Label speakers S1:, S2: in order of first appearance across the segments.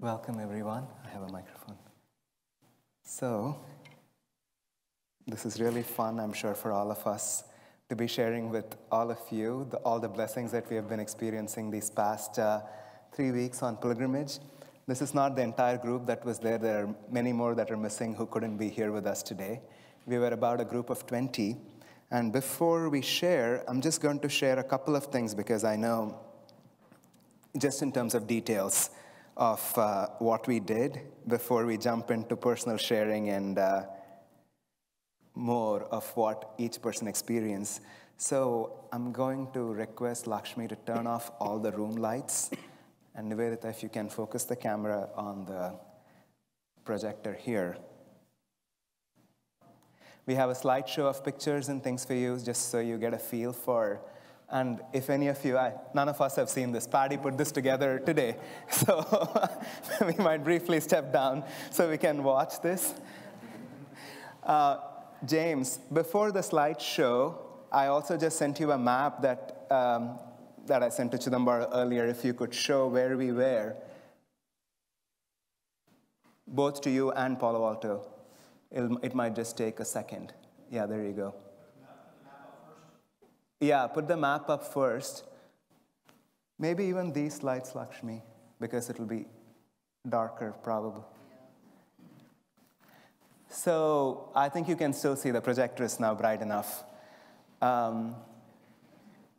S1: Welcome, everyone. I have a microphone. So, this is really fun, I'm sure, for all of us to be sharing with all of you all the blessings that we have been experiencing these past 3 weeks on pilgrimage. This is not the entire group that was there. There are many more that are missing who couldn't be here with us today. We were about a group of 20. And before we share, I'm just going to share a couple of things because I know, just in terms of details, of what we did before we jump into personal sharing and more of what each person experienced. So I'm going to request Lakshmi to turn off all the room lights. And Nivedita, if you can focus the camera on the projector here. We have a slideshow of pictures and things for you, just so you get a feel for. And if any of you, none of us have seen this. Patty put this together today. So we might briefly step down so we can watch this. James, before the slideshow, I also just sent you a map that I sent to Chidambar earlier, if you could show where we were, both to you and Palo Alto. It might just take a second. Yeah, there you go. Yeah, put the map up first. Maybe even these lights, Lakshmi, because it'll be darker, probably. So I think you can still see the projector is now bright enough.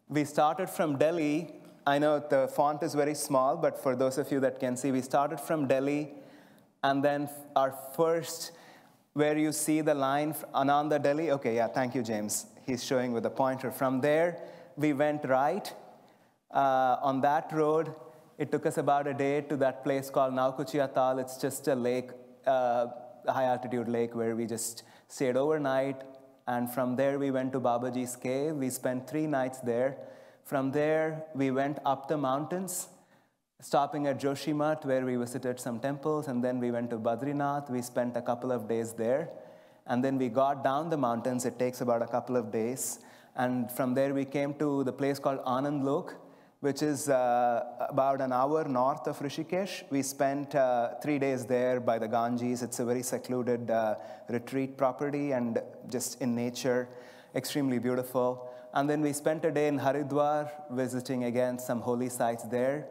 S1: We started from Delhi. I know the font is very small, but for those of you that can see, we started from Delhi, and then our first, where you see the line, Ananda Delhi. Okay, yeah, thank you, James. He's showing with a pointer. From there, we went right. On that road, it took us about a day to that place called Naukuchia Tal. It's just a lake, a high-altitude lake where we just stayed overnight. And from there, we went to Babaji's cave. We spent 3 nights there. From there, we went up the mountains, stopping at Joshimath, where we visited some temples. And then we went to Badrinath. We spent a couple of days there. And then we got down the mountains. It takes about a couple of days. And from there, we came to the place called Anand Lok, which is about an hour north of Rishikesh. We spent 3 days there by the Ganges. It's a very secluded retreat property and just in nature, extremely beautiful. And then we spent a day in Haridwar, visiting again some holy sites there.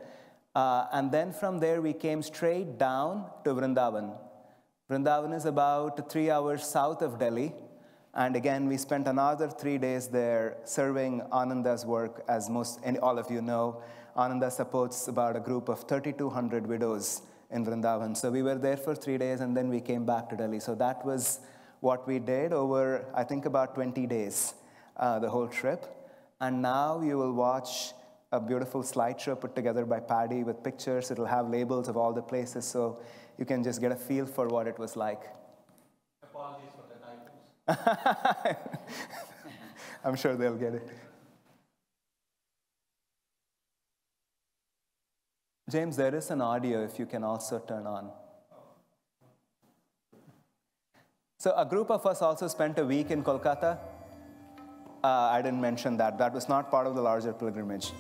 S1: And then from there, we came straight down to Vrindavan. Vrindavan is about 3 hours south of Delhi. And again, we spent another 3 days there serving Ananda's work. As all of you know, Ananda supports about a group of 3,200 widows in Vrindavan. So we were there for 3 days, and then we came back to Delhi. So that was what we did over, I think, about 20 days, the whole trip. And now you will watch a beautiful slideshow put together by Paddy with pictures. It'll have labels of all the places, so you can just get a feel for what it was like.
S2: Apologies for the typos.
S1: I'm sure they'll get it. James, there is an audio if you can also turn on. So a group of us also spent a week in Kolkata. I didn't mention that. That was not part of the larger pilgrimage.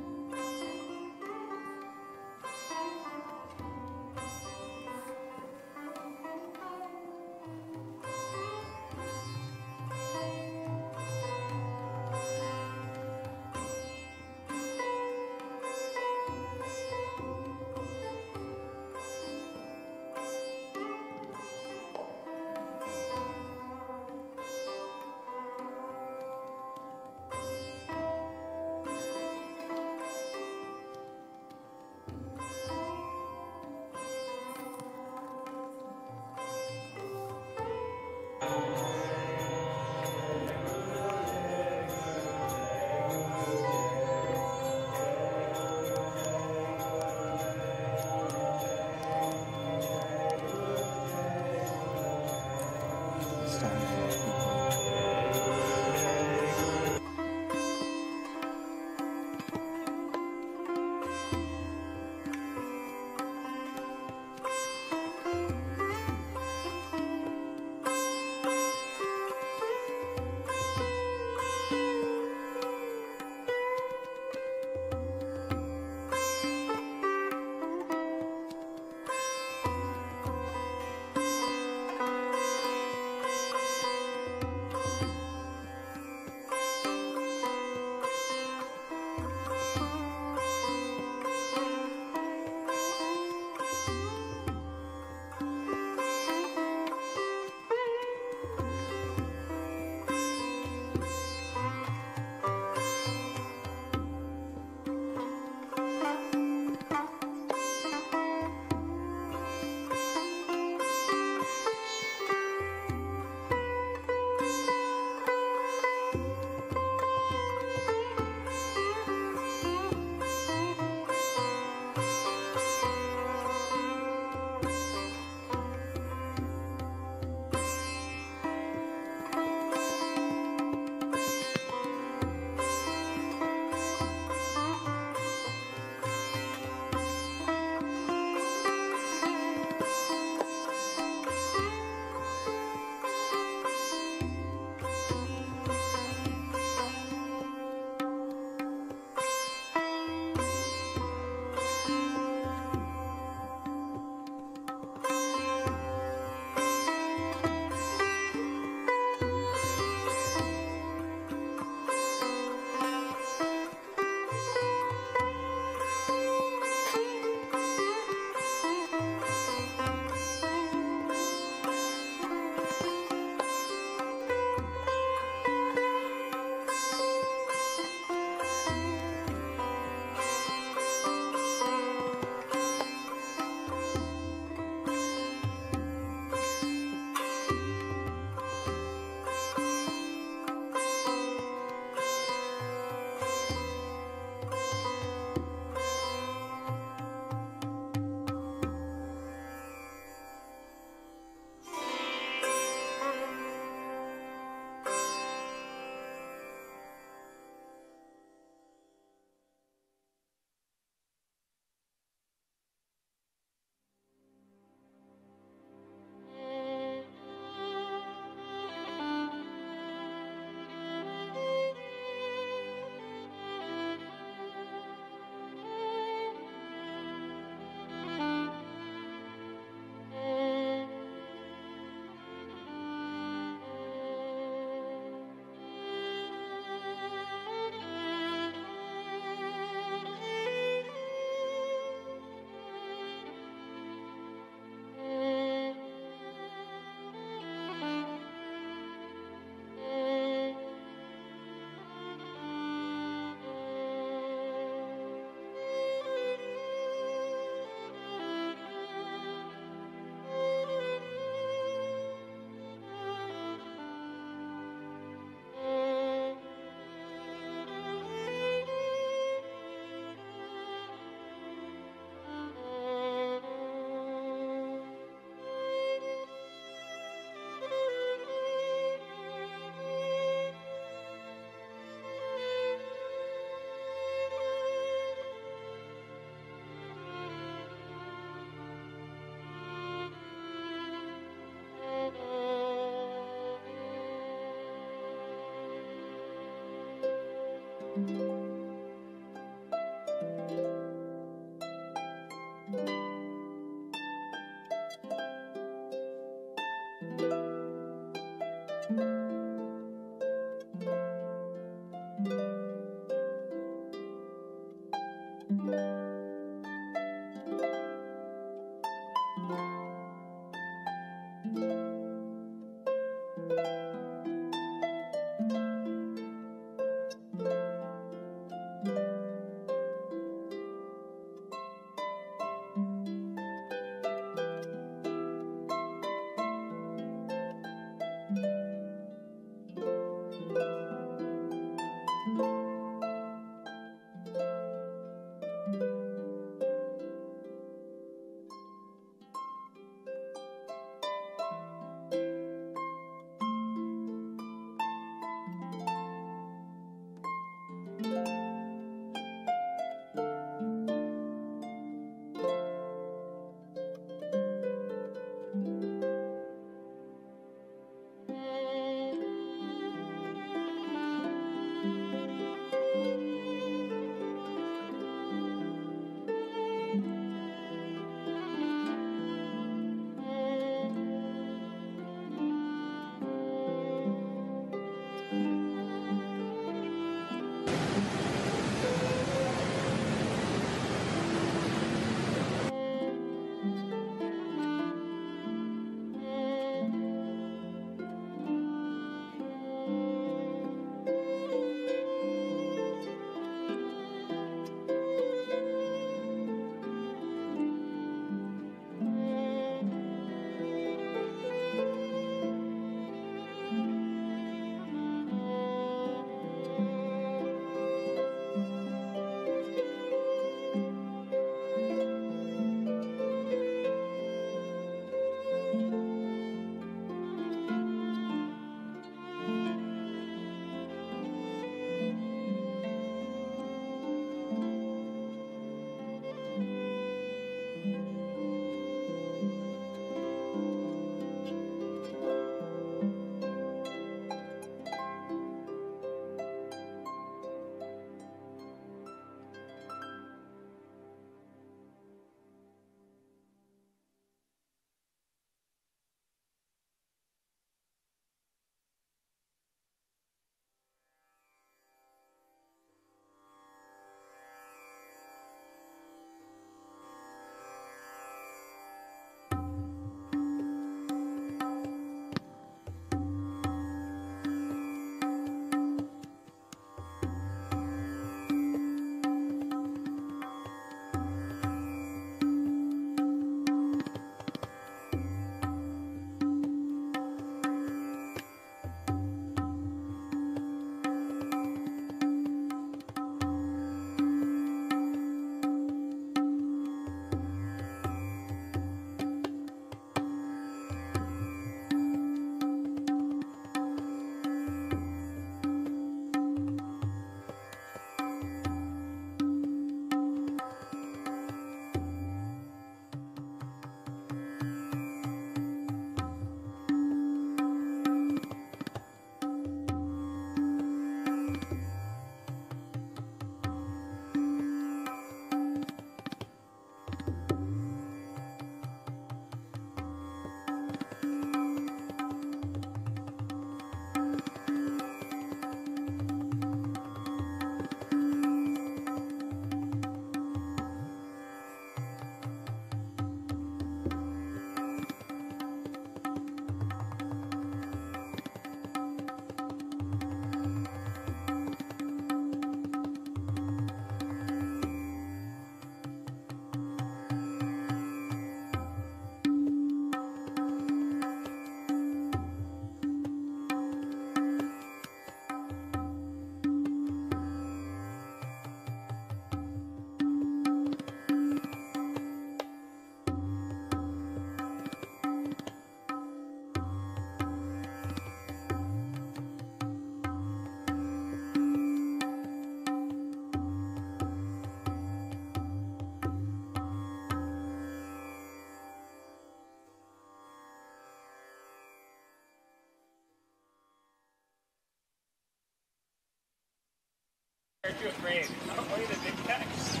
S2: Aren't you afraid? I don't want you to big text.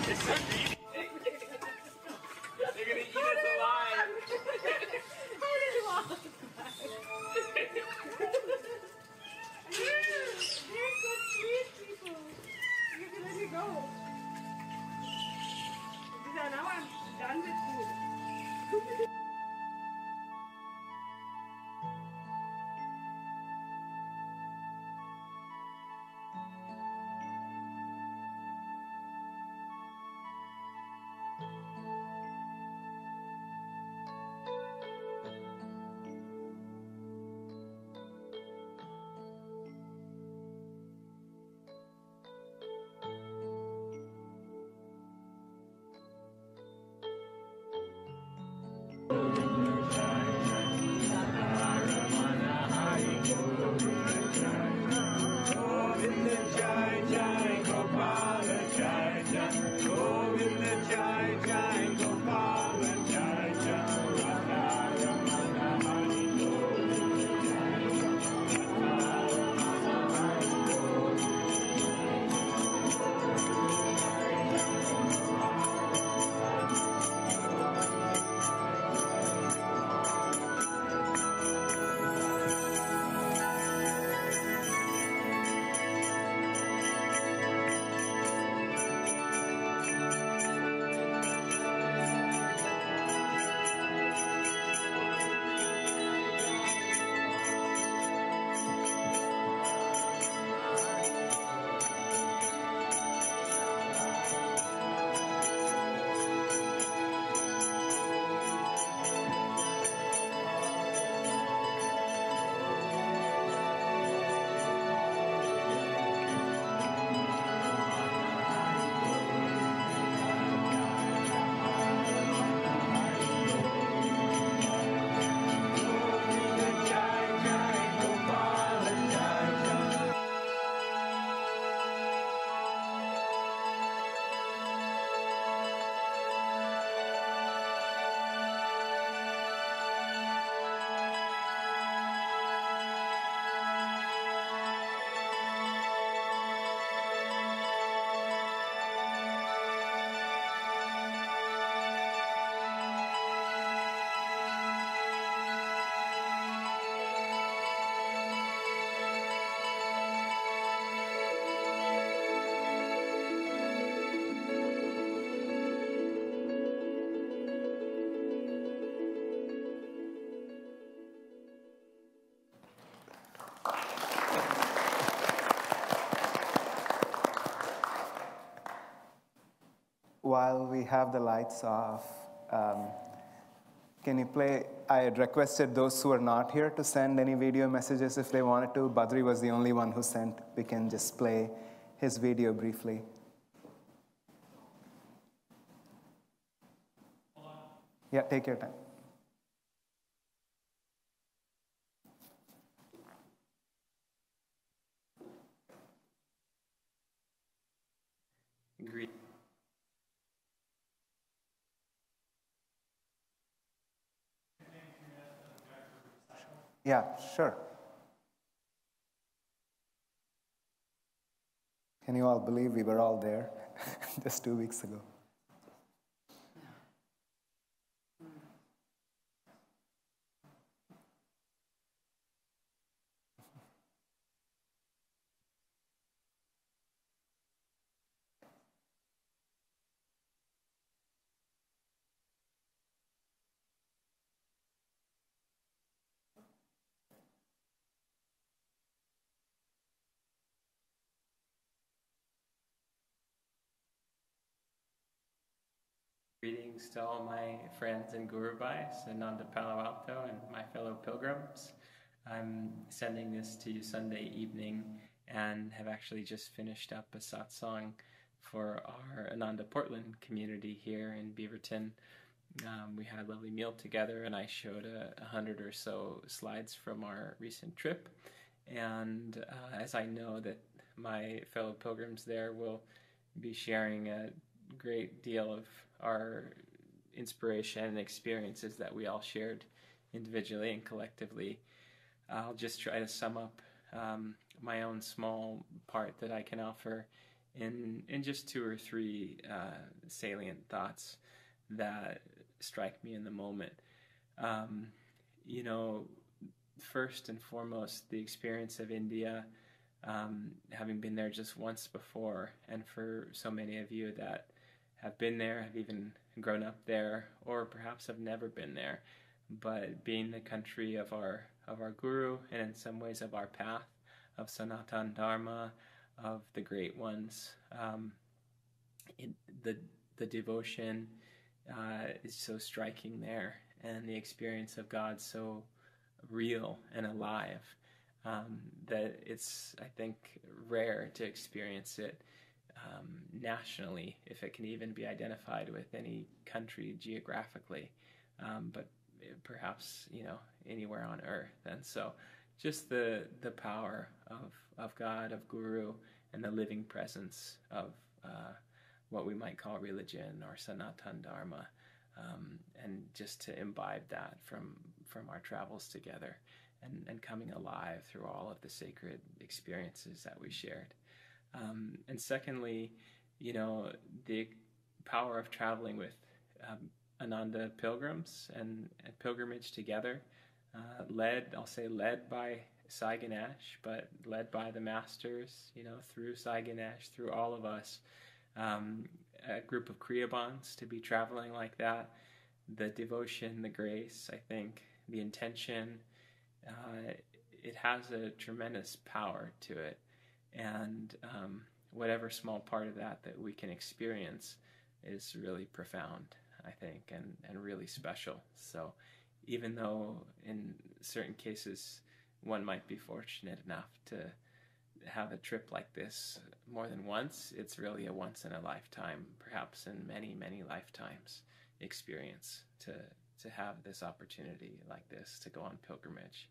S2: It's so greedy. They're gonna eat us alive.
S3: How did you walk? They're so sweet people. You can let me go. Now I'm done with food.
S1: While we have the lights off, can you play? I had requested those who are not here to send any video messages if they wanted to. Badri was the only one who sent. We can just play his video briefly. Yeah, take your time.
S2: Agreed.
S1: Yeah, sure. Can you all believe we were all there just 2 weeks ago?
S2: Greetings to all my friends in Guru Bhais, Ananda Palo Alto, and my fellow pilgrims. I'm sending this to you Sunday evening and have actually just finished up a satsang for our Ananda Portland community here in Beaverton. We had a lovely meal together and I showed 100 or so slides from our recent trip. And as I know that my fellow pilgrims there will be sharing a great deal of our inspiration and experiences that we all shared individually and collectively, I'll just try to sum up my own small part that I can offer in just 2 or 3 salient thoughts that strike me in the moment. You know, first and foremost, the experience of India, having been there just once before, and for so many of you that have been there, have even grown up there, or perhaps have never been there, but being the country of our Guru, and in some ways of our path, of Sanatan Dharma, of the great ones, the devotion is so striking there, and the experience of God so real and alive, that it's, I think, rare to experience it nationally, if it can even be identified with any country geographically, but perhaps, you know, anywhere on earth. And so just the power of God, of Guru, and the living presence of what we might call religion or Sanatan Dharma, and just to imbibe that from our travels together, and coming alive through all of the sacred experiences that we shared. And secondly, you know, the power of traveling with Ananda pilgrims and pilgrimage together, led by Sai Ganesh, but led by the masters, you know, through Sai Ganesh, through all of us, a group of Kriyabans to be traveling like that, the devotion, the grace, I think, the intention, it has a tremendous power to it. And whatever small part of that we can experience is really profound, I think, and really special. So even though in certain cases one might be fortunate enough to have a trip like this more than once, it's really a once in a lifetime, perhaps in many, many lifetimes experience to have this opportunity like this, to go on pilgrimage.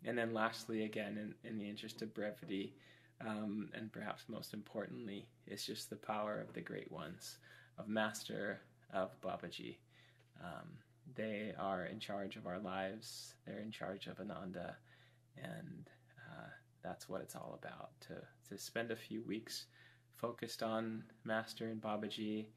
S2: And then lastly, again, in the interest of brevity, and perhaps most importantly, it's just the power of the great ones, of Master, of Babaji. They are in charge of our lives. They're in charge of Ananda, and that's what it's all about, to spend a few weeks focused on Master and Babaji,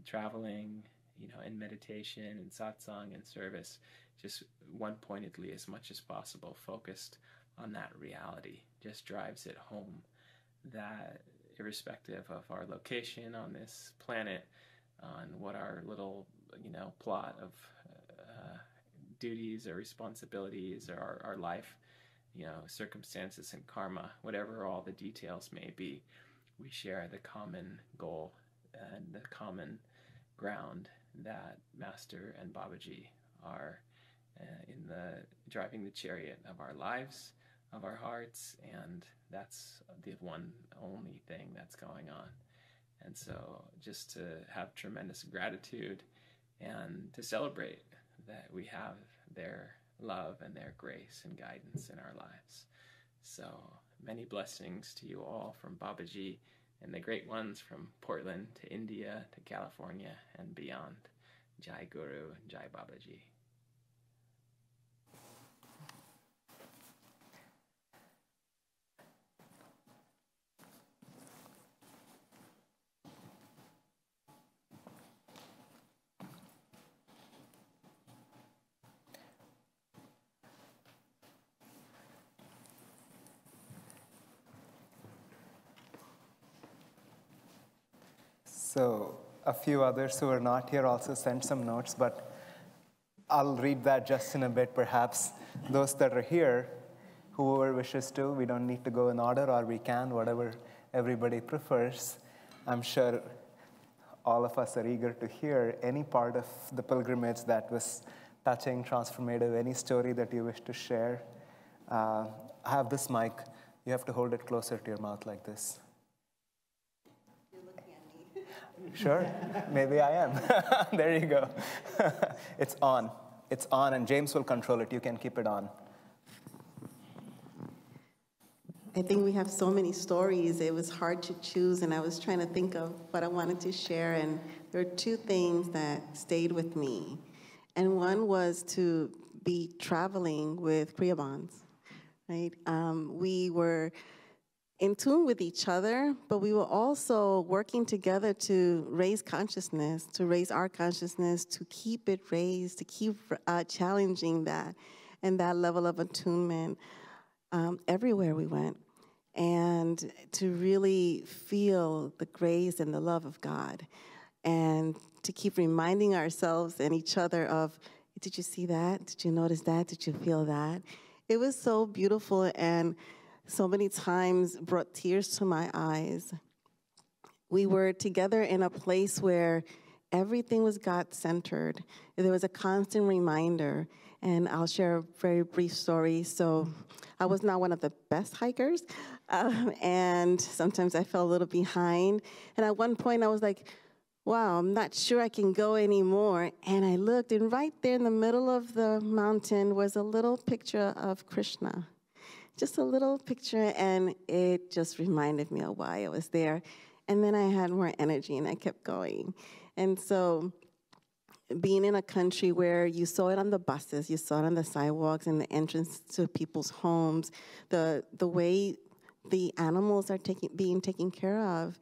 S2: traveling, you know, in meditation and satsang and service, just one-pointedly as much as possible, focused on that reality, just drives it home that irrespective of our location on this planet, on what our little, you know, plot of duties or responsibilities or our life, you know, circumstances and karma, whatever all the details may be, we share the common goal and the common ground that Master and Babaji are in the driving the chariot of our lives, of our hearts, and that's the one only thing that's going on. And so just to have tremendous gratitude and to celebrate that we have their love and their grace and guidance in our lives. So many blessings to you all from Babaji and the great ones from Portland to India to California and beyond. Jai Guru and Jai Babaji.
S1: So a few others who are not here also sent some notes, but I'll read that just in a bit, perhaps. Those that are here, whoever wishes to, we don't need to go in order, or we can, whatever everybody prefers. I'm sure all of us are eager to hear any part of the pilgrimage that was touching, transformative, any story that you wish to share. I have this mic. You have to hold it closer to your mouth like this. Sure, maybe I am. There you go. It's on. It's on, and James will control it. You can keep it on.
S4: I think we have so many stories. It was hard to choose, and I was trying to think of what I wanted to share, and there were two things that stayed with me. And one was to be traveling with Kriyabans, right? We were in tune with each other, but we were also working together to raise consciousness, to raise our consciousness, to keep it raised, to keep challenging that and that level of attunement everywhere we went, and to really feel the grace and the love of God, and to keep reminding ourselves and each other of, did you see that? Did you notice that? Did you feel that? It was so beautiful, and so many times brought tears to my eyes. We were together in a place where everything was God-centered. There was a constant reminder, and I'll share a very brief story. So I was not one of the best hikers, and sometimes I fell a little behind. And at one point I was like, wow, I'm not sure I can go anymore. And I looked, and right there in the middle of the mountain was a little picture of Krishna. Just a little picture, and it just reminded me of why I was there. And then I had more energy, and I kept going. And so being in a country where you saw it on the buses, you saw it on the sidewalks and the entrance to people's homes, the way the animals are being taken care of,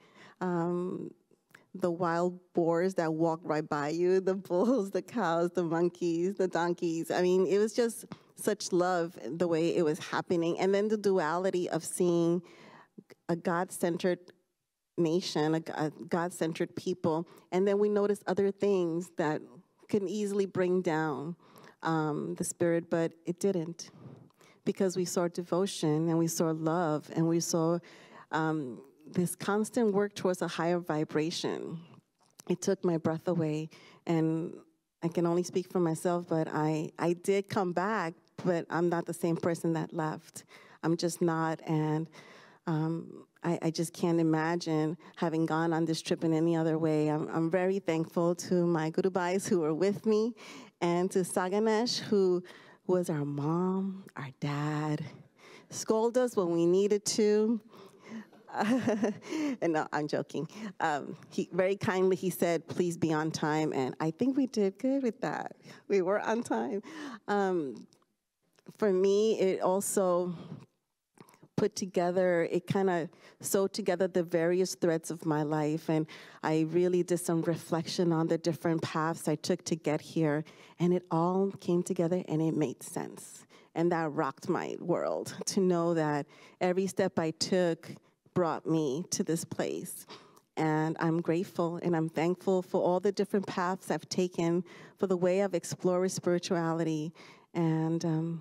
S4: the wild boars that walk right by you, the bulls, the cows, the monkeys, the donkeys. I mean, it was just such love the way it was happening. And then the duality of seeing a God-centered nation, a God-centered people, and then we noticed other things that can easily bring down the spirit, but it didn't, because we saw devotion, and we saw love, and we saw this constant work towards a higher vibration. It took my breath away, and I can only speak for myself, but I did come back, but I'm not the same person that left. I'm just not, and I just can't imagine having gone on this trip in any other way. I'm very thankful to my Gurubhais who were with me, and to Saganesh, who was our mom, our dad, scolded us when we needed to. And no, I'm joking. He very kindly, he said, please be on time, and I think we did good with that. We were on time. For me, it also put together, it kind of sewed together the various threads of my life, and I really did some reflection on the different paths I took to get here, and it all came together and it made sense. And that rocked my world, to know that every step I took brought me to this place. And I'm grateful and I'm thankful for all the different paths I've taken, for the way I've explored spirituality. And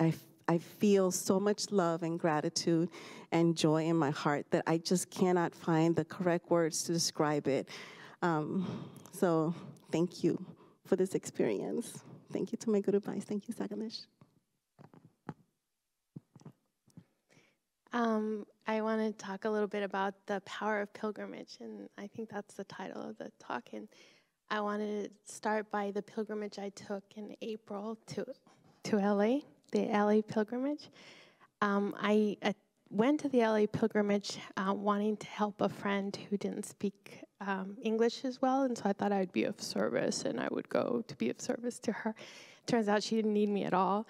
S4: I feel so much love and gratitude and joy in my heart that I just cannot find the correct words to describe it. So thank you for this experience. Thank you to my Gurubhais. Thank you, Saganesh.
S5: I want to talk a little bit about the power of pilgrimage, and I think that's the title of the talk. And I wanted to start by the pilgrimage I took in April to LA, the LA pilgrimage. I went to the LA pilgrimage wanting to help a friend who didn't speak English as well, and so I thought I'd be of service, and I would go to be of service to her. Turns out she didn't need me at all.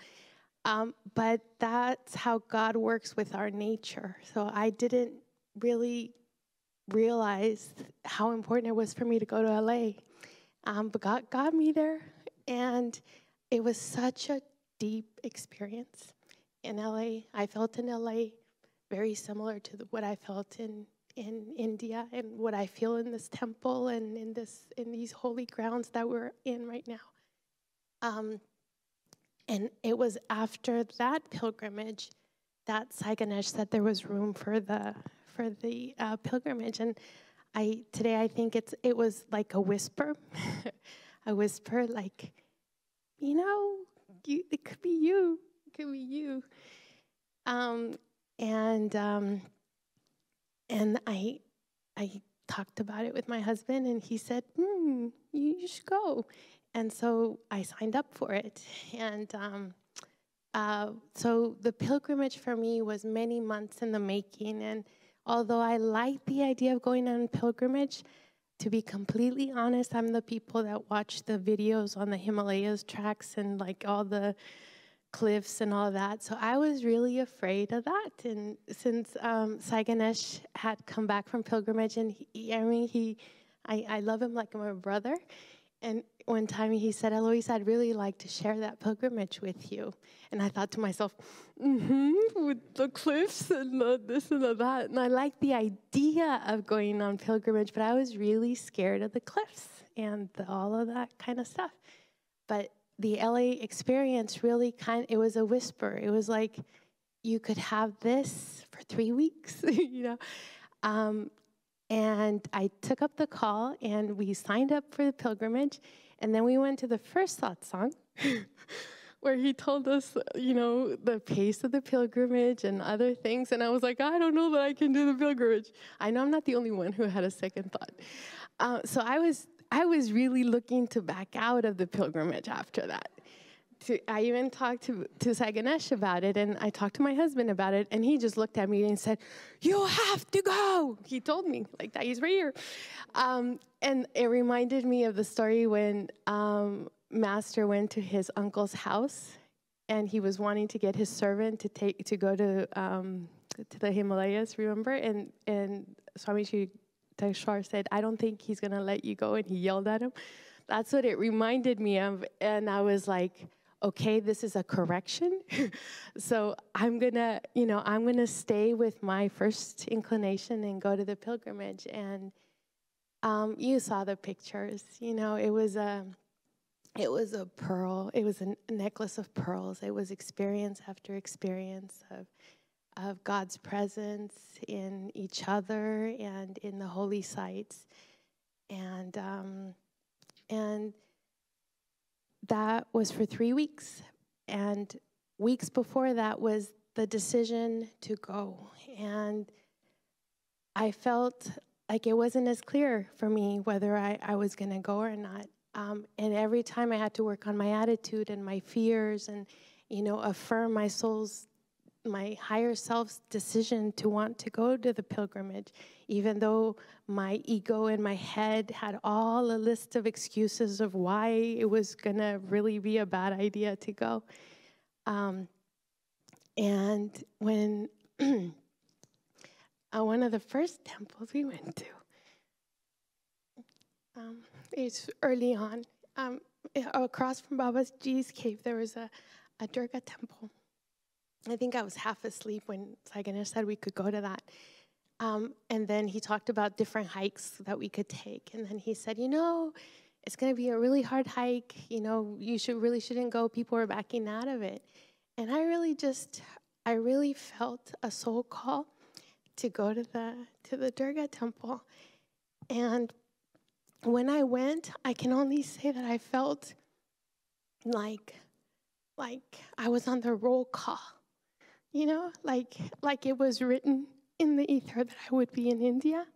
S5: But that's how God works with our nature. So I didn't really realize how important it was for me to go to LA. But God got me there, and it was such a deep experience in LA. I felt in LA very similar to what I felt in India, and what I feel in this temple and in these holy grounds that we're in right now. And it was after that pilgrimage that Saganesh said there was room for the pilgrimage. And today I think it was like a whisper, a whisper like, it could be you, it could be you. And I talked about it with my husband, and he said, you should go. And so I signed up for it. And so the pilgrimage for me was many months in the making. And although I like the idea of going on pilgrimage, to be completely honest, I'm the people that watch the videos on the Himalayas tracks and like all the cliffs and all that. So I was really afraid of that. And since Sai Ganesh had come back from pilgrimage, and I love him like my brother. And one time he said, Eloise, I'd really like to share that pilgrimage with you. And I thought to myself, with the cliffs and the this and the that. And I liked the idea of going on pilgrimage, but I was really scared of the cliffs and all of that kind of stuff. But the LA experience really it was a whisper. It was like, you could have this for 3 weeks, you know. And I took up the call, and we signed up for the pilgrimage. And then we went to the first satsang, where he told us, you know, the pace of the pilgrimage and other things. And I was like, I don't know that I can do the pilgrimage. I know I'm not the only one who had a second thought. So I was really looking to back out of the pilgrimage after that. I even talked to Sai Ganesh about it, and I talked to my husband about it, and he just looked at me and said, you have to go. He told me like that. He's right here. And it reminded me of the story when Master went to his uncle's house, and he was wanting to get his servant to go to the Himalayas, remember? And Swamiji Teshwar said, I don't think he's going to let you go, and he yelled at him. That's what it reminded me of, and I was like, okay, this is a correction. So I'm gonna stay with my first inclination and go to the pilgrimage. And you saw the pictures. You know, it was a pearl. It was a necklace of pearls. It was experience after experience of God's presence in each other and in the holy sites, and that was for 3 weeks. And weeks before that was the decision to go. And I felt like it wasn't as clear for me whether I was going to go or not. And every time I had to work on my attitude and my fears and, you know, affirm my higher self's decision to want to go to the pilgrimage, even though my ego in my head had all a list of excuses of why it was gonna really be a bad idea to go. And when one of the first temples we went to, it's early on, across from Babaji's cave, there was a Durga temple. I think I was half asleep when Sai Ganesh said we could go to that. And then he talked about different hikes that we could take. And then he said, you know, it's going to be a really hard hike. You know, you really shouldn't go. People are backing out of it. And I really felt a soul call to go to the Durga temple. And when I went, I can only say that I felt like I was on the roll call. You know, like it was written in the ether that I would be in India,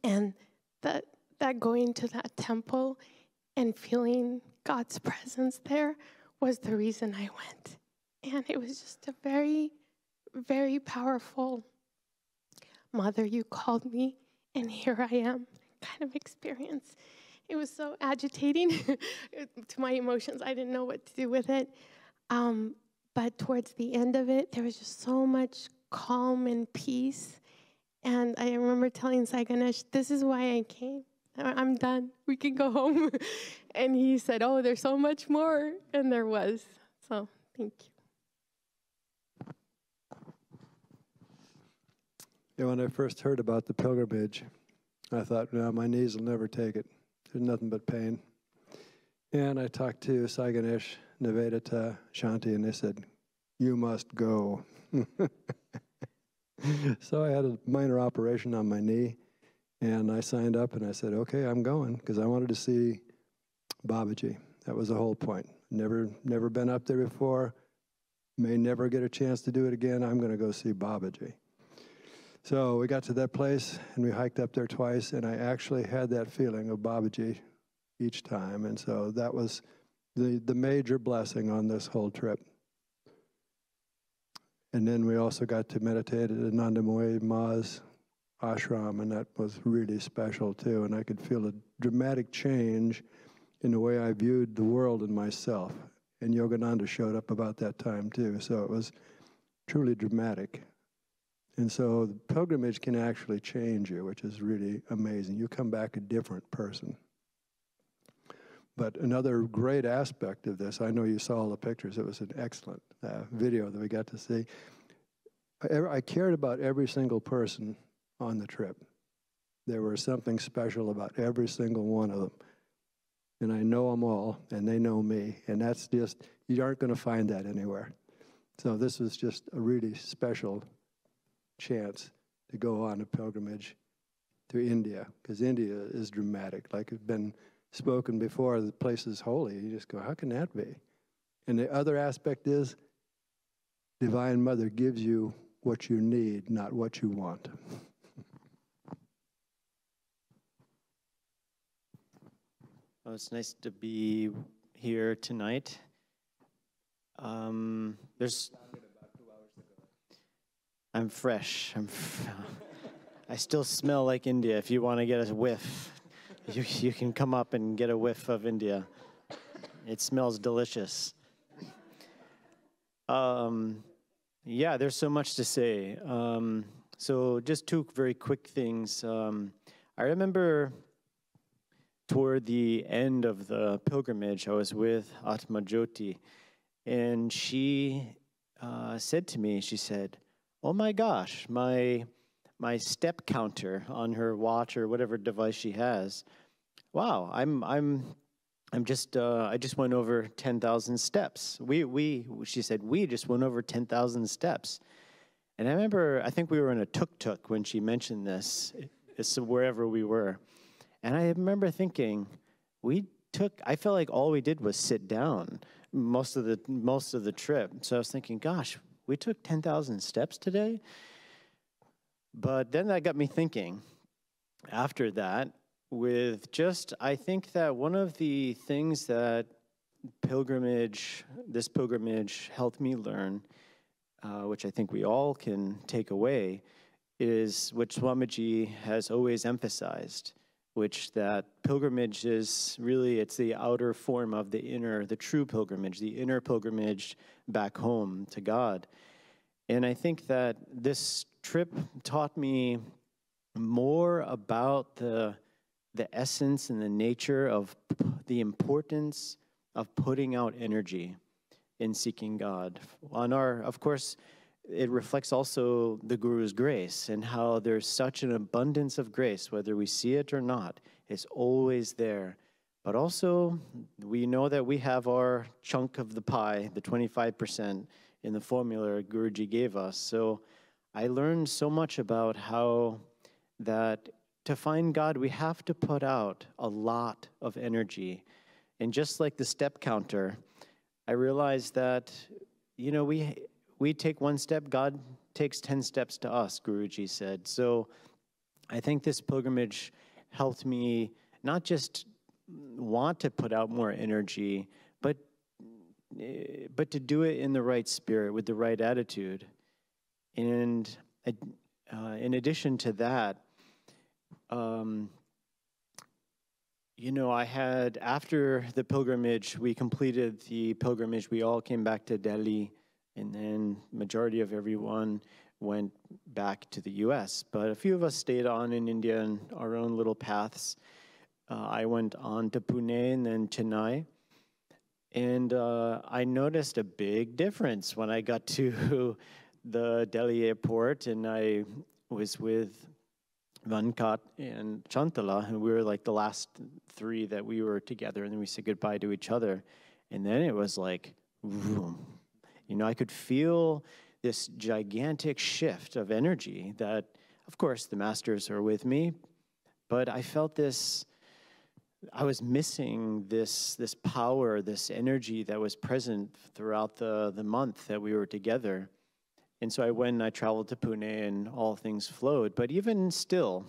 S5: and that going to that temple and feeling God's presence there was the reason I went. And it was just a very, very powerful Mother, you called me, and here I am kind of experience. It was so agitating to my emotions. I didn't know what to do with it. But towards the end of it, there was just so much calm and peace. And I remember telling Sai Ganesh, this is why I came. I'm done. We can go home. And he said, oh, there's so much more. And there was. So thank you.
S6: Yeah, when I first heard about the pilgrimage, I thought, no, my knees will never take it. There's nothing but pain. And I talked to Sai Ganesh, Nivedita, Shanti, and they said, you must go. So I had a minor operation on my knee, and I signed up, and I said, okay, I'm going, because I wanted to see Babaji. That was the whole point. Never been up there before, may never get a chance to do it again. I'm going to go see Babaji. So we got to that place, and we hiked up there twice, and I actually had that feeling of Babaji each time. And so that was the major blessing on this whole trip. And then we also got to meditate at Ananda Ma's ashram, and that was really special too. And I could feel a dramatic change in the way I viewed the world and myself. And Yogananda showed up about that time too. So it was truly dramatic. And so the pilgrimage can actually change you, which is really amazing. You come back a different person. But another great aspect of this, I know you saw all the pictures. It was an excellent video that we got to see. I cared about every single person on the trip. There was something special about every single one of them. And I know them all, and they know me. And that's just, you aren't going to find that anywhere. So this was just a really special chance to go on a pilgrimage to India, because India is dramatic. Like it's been spoken before, the place is holy. You just go, how can that be? And the other aspect is, Divine Mother gives you what you need, not what you want.
S7: Oh, it's nice to be here tonight. I'm fresh. I still smell like India. If you want to get a whiff, you can come up and get a whiff of India. It smells delicious. Yeah, there's so much to say. So just two very quick things. I remember toward the end of the pilgrimage, I was with Atma Jyoti, and she said to me, she said, "Oh my gosh, my step counter on her watch or whatever device she has. Wow, I just went over 10,000 steps. She said, we just went over 10,000 steps." And I remember, I think we were in a tuk-tuk when she mentioned this, it's wherever we were. And I remember thinking, I felt like all we did was sit down most of the trip. So I was thinking, gosh, we took 10,000 steps today? But then that got me thinking, after that, I think that one of the things that this pilgrimage helped me learn, which I think we all can take away, is which Swamiji has always emphasized, which that pilgrimage is really, it's the outer form of the true pilgrimage, the inner pilgrimage back home to God. And I think that this trip taught me more about the essence and the nature of the importance of putting out energy in seeking God. Of course, it reflects also the Guru's grace and how there's such an abundance of grace, whether we see it or not, it's always there. But also, we know that we have our chunk of the pie, the 25% in the formula Guruji gave us. So I learned so much about how that to find God, we have to put out a lot of energy. And just like the step counter, I realized that, we take one step, God takes 10 steps to us, Guruji said. So I think this pilgrimage helped me not just want to put out more energy, but to do it in the right spirit, with the right attitude. And in addition to that, I had, after the pilgrimage, we completed the pilgrimage, we all came back to Delhi, and then majority of everyone went back to the US. But a few of us stayed on in India in our own little paths. I went on to Pune and then Chennai. And I noticed a big difference when I got to the Delhi airport, and I was with Venkat and Chantala, and we were like the last three that we were together, and then we said goodbye to each other. And then it was like, vroom. I could feel this gigantic shift of energy that, of course, the masters are with me, but I felt this, I was missing this power, this energy that was present throughout the month that we were together. And so I traveled to Pune and all things flowed. But even still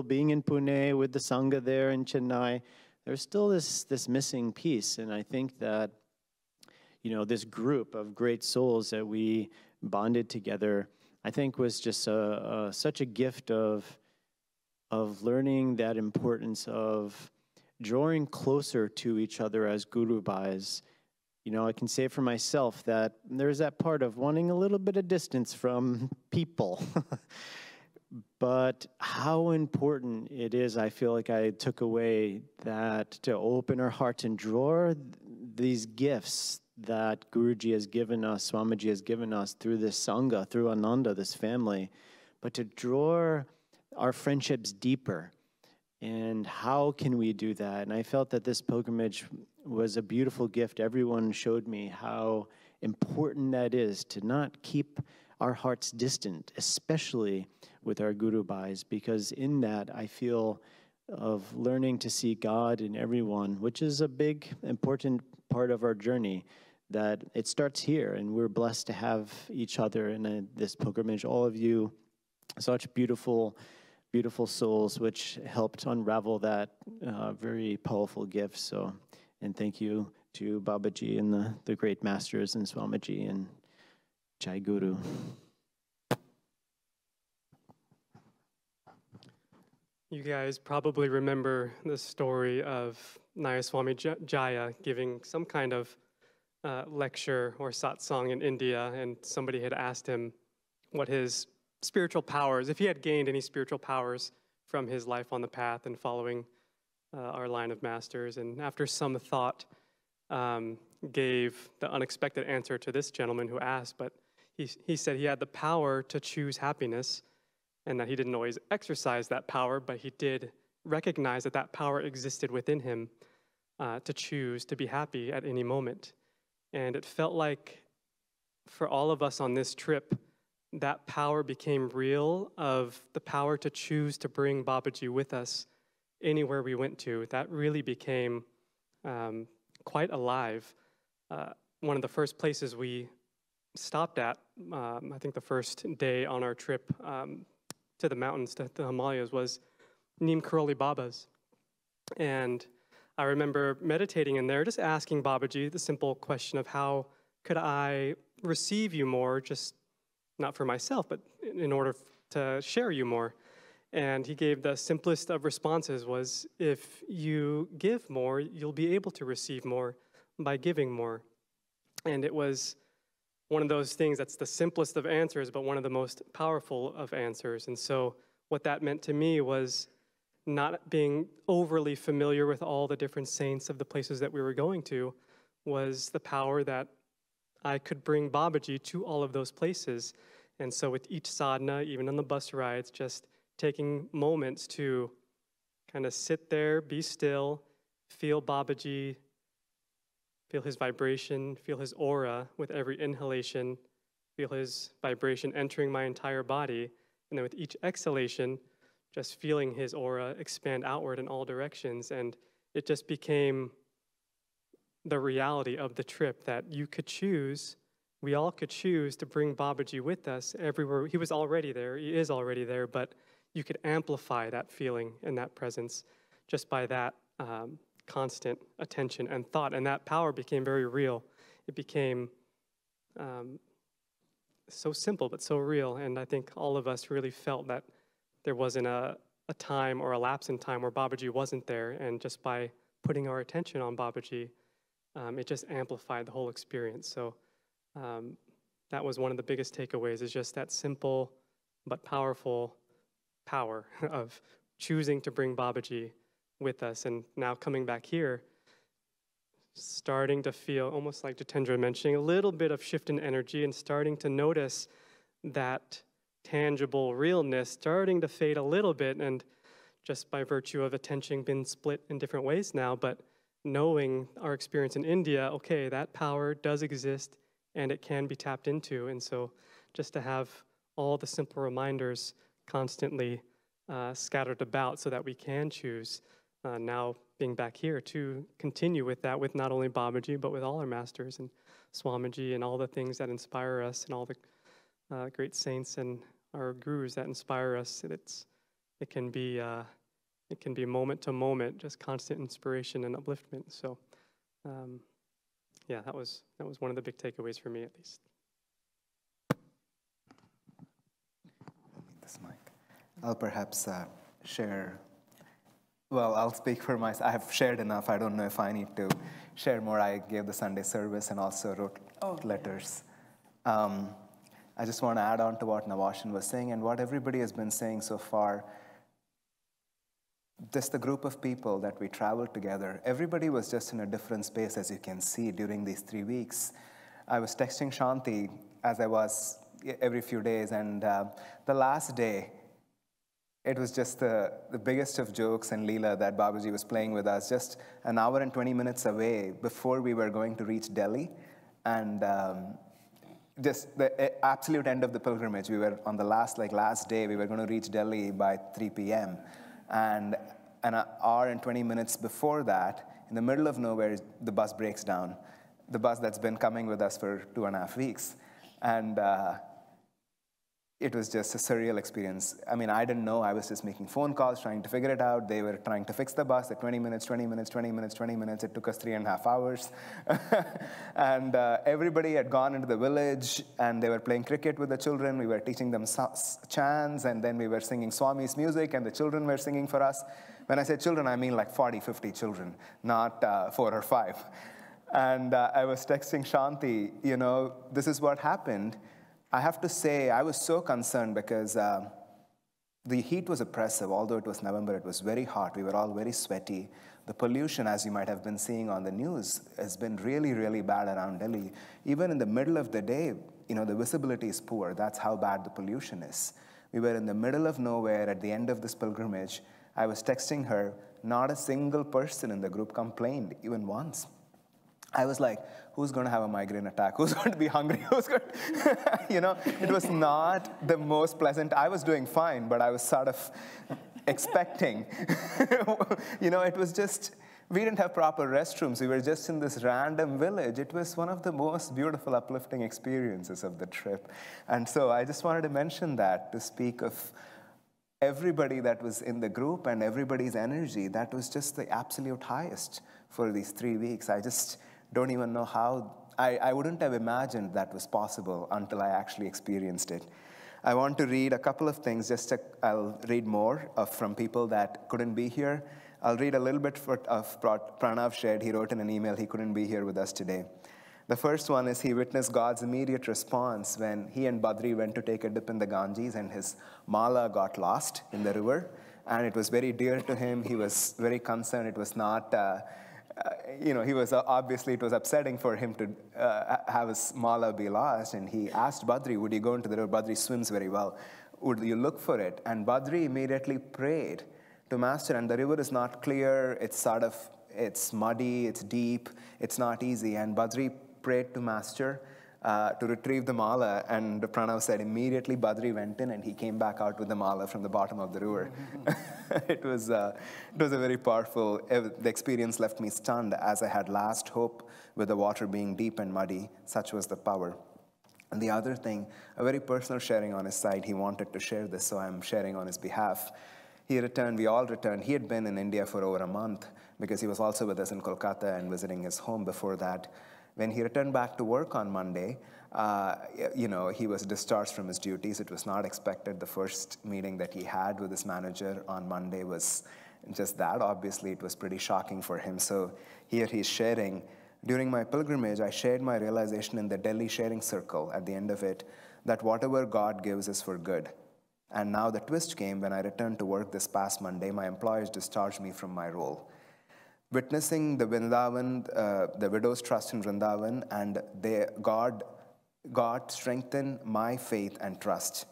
S7: being in Pune with the Sangha there in Chennai, there's still this missing piece. And I think that, this group of great souls that we bonded together, I think was just such a gift of learning that importance of drawing closer to each other as Guru Bhais, You know, I can say for myself that there's that part of wanting a little bit of distance from people. But how important it is, I feel like I took away that to open our hearts and draw these gifts that Guruji has given us, Swamiji has given us through this Sangha, through Ananda, this family, but to draw our friendships deeper. And how can we do that? And I felt that this pilgrimage was a beautiful gift. Everyone showed me how important that is to not keep our hearts distant, especially with our Guru Bhais, because in that I feel of learning to see God in everyone, which is a big, important part of our journey, that it starts here, and we're blessed to have each other in this pilgrimage. All of you, such beautiful, beautiful souls, which helped unravel that very powerful gift. So, and thank you to Babaji and the great masters and Swamiji and Jai Guru.
S8: You guys probably remember the story of Nayaswami Jaya giving some kind of lecture or satsang in India, and somebody had asked him what his spiritual powers, if he had gained any spiritual powers from his life on the path and following our line of masters. And after some thought, gave the unexpected answer to this gentleman who asked, but he said he had the power to choose happiness, and that he didn't always exercise that power, but he did recognize that that power existed within him to choose to be happy at any moment. And it felt like for all of us on this trip, that power became real, of the power to choose to bring Babaji with us anywhere we went to. That really became quite alive. One of the first places we stopped at, I think the first day on our trip to the mountains, to the Himalayas, was Neem Karoli Baba's. And I remember meditating in there, just asking Babaji the simple question of how could I receive you more, just not for myself, but in order to share you more. And he gave the simplest of responses was, if you give more, you'll be able to receive more by giving more. And it was one of those things that's the simplest of answers, but one of the most powerful of answers. And so what that meant to me was not being overly familiar with all the different saints of the places that we were going to, was the power that I could bring Babaji to all of those places. And so with each sadhana, even on the bus rides, just taking moments to kind of sit there, be still, feel Babaji, feel his vibration, feel his aura with every inhalation, feel his vibration entering my entire body, and then with each exhalation, just feeling his aura expand outward in all directions. And it just became the reality of the trip that you could choose, we all could choose to bring Babaji with us everywhere. He was already there, he is already there, but you could amplify that feeling and that presence just by that constant attention and thought. And that power became very real. It became so simple, but so real. And I think all of us really felt that there wasn't a time or a lapse in time where Babaji wasn't there. And just by putting our attention on Babaji, it just amplified the whole experience. So that was one of the biggest takeaways, is just that simple but powerful power of choosing to bring Babaji with us. And now coming back here, starting to feel, almost like Jitendra mentioning, a little bit of shift in energy, and starting to notice that tangible realness starting to fade a little bit, and just by virtue of attention being split in different ways now, but knowing our experience in India, okay, that power does exist and it can be tapped into. And so just to have all the simple reminders constantly scattered about so that we can choose now being back here to continue with that, with not only Babaji, but with all our masters and Swamiji and all the things that inspire us and all the great saints and our gurus that inspire us. It can be moment to moment, just constant inspiration and upliftment. So, yeah, that was one of the big takeaways for me, at least.
S1: This mic. I'll perhaps share Well, I'll speak for myself. I have shared enough. I don't know if I need to share more. I gave the Sunday service and also wrote letters. I just want to add on to what Navashan was saying and what everybody has been saying so far. Just the group of people that we traveled together, everybody was just in a different space, as you can see, during these 3 weeks. I was texting Shanti, as I was every few days, and the last day, it was just the biggest of jokes and Leela that Babaji was playing with us, just an hour and 20 minutes away before we were going to reach Delhi. And just the absolute end of the pilgrimage. We were on the last day, we were going to reach Delhi by 3 p.m. And an hour and 20 minutes before that, in the middle of nowhere, the bus breaks down. The bus that's been coming with us for 2.5 weeks. And it was just a surreal experience. I mean, I didn't know. I was just making phone calls, trying to figure it out. They were trying to fix the bus at 20 minutes, 20 minutes, 20 minutes, 20 minutes. It took us 3.5 hours. And everybody had gone into the village, and they were playing cricket with the children. We were teaching them chants, and then we were singing Swami's music, and the children were singing for us. When I say children, I mean like 40, 50 children, not 4 or 5. And I was texting Shanti, this is what happened. I have to say, I was so concerned because the heat was oppressive. Although it was November, it was very hot. We were all very sweaty. The pollution, as you might have been seeing on the news, has been really, really bad around Delhi. Even in the middle of the day, the visibility is poor. That's how bad the pollution is. We were in the middle of nowhere at the end of this pilgrimage. I was texting her. Not a single person in the group complained, even once. I was like, who's going to have a migraine attack? Who's going to be hungry? Who's going to, it was not the most pleasant. I was doing fine, but I was sort of expecting. It was just, we didn't have proper restrooms. We were just in this random village. It was one of the most beautiful, uplifting experiences of the trip. And so I just wanted to mention that, to speak of everybody that was in the group and everybody's energy. That was just the absolute highest for these 3 weeks. I just don't even know how. I wouldn't have imagined that was possible until I actually experienced it. I want to read a couple of things. I'll read more from people that couldn't be here. I'll read a little bit of Pranav shared. He wrote in an email he couldn't be here with us today. The first one is he witnessed God's immediate response when he and Badri went to take a dip in the Ganges and his mala got lost in the river. And it was very dear to him. He was very concerned. It was not... he was obviously, it was upsetting for him to have his mala be lost. And he asked Badri, would you go into the river? Badri swims very well. Would you look for it? And Badri immediately prayed to Master. And the river is not clear. It's muddy. It's deep. It's not easy. And Badri prayed to Master to retrieve the mala, and Pranav said immediately Badri went in and he came back out with the mala from the bottom of the river. It was a very powerful, the experience left me stunned, as I had last hope with the water being deep and muddy. Such was the power. And the other thing, a very personal sharing on his side, he wanted to share this, so I'm sharing on his behalf. He returned, we all returned. He had been in India for over a month because he was also with us in Kolkata and visiting his home before that. When he returned back to work on Monday, he was discharged from his duties. It was not expected. The first meeting that he had with his manager on Monday was just that. Obviously, it was pretty shocking for him. So here he's sharing, during my pilgrimage, I shared my realization in the Delhi sharing circle at the end of it, that whatever God gives is for good. And now the twist came when I returned to work this past Monday. My employers discharged me from my role. Witnessing the Vrindavan, the widow's trust in Vrindavan, and God strengthened my faith and trust.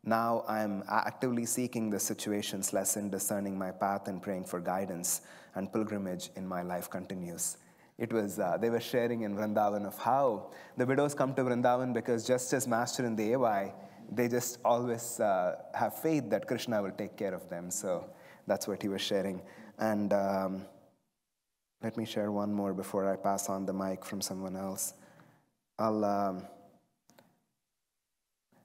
S1: Now I am actively seeking the situation's lesson, discerning my path and praying for guidance, and pilgrimage in my life continues. It was, they were sharing in Vrindavan of how the widows come to Vrindavan because just as Master in the AY, they just always have faith that Krishna will take care of them. So that's what he was sharing. And let me share one more before I pass on the mic from someone else. I'll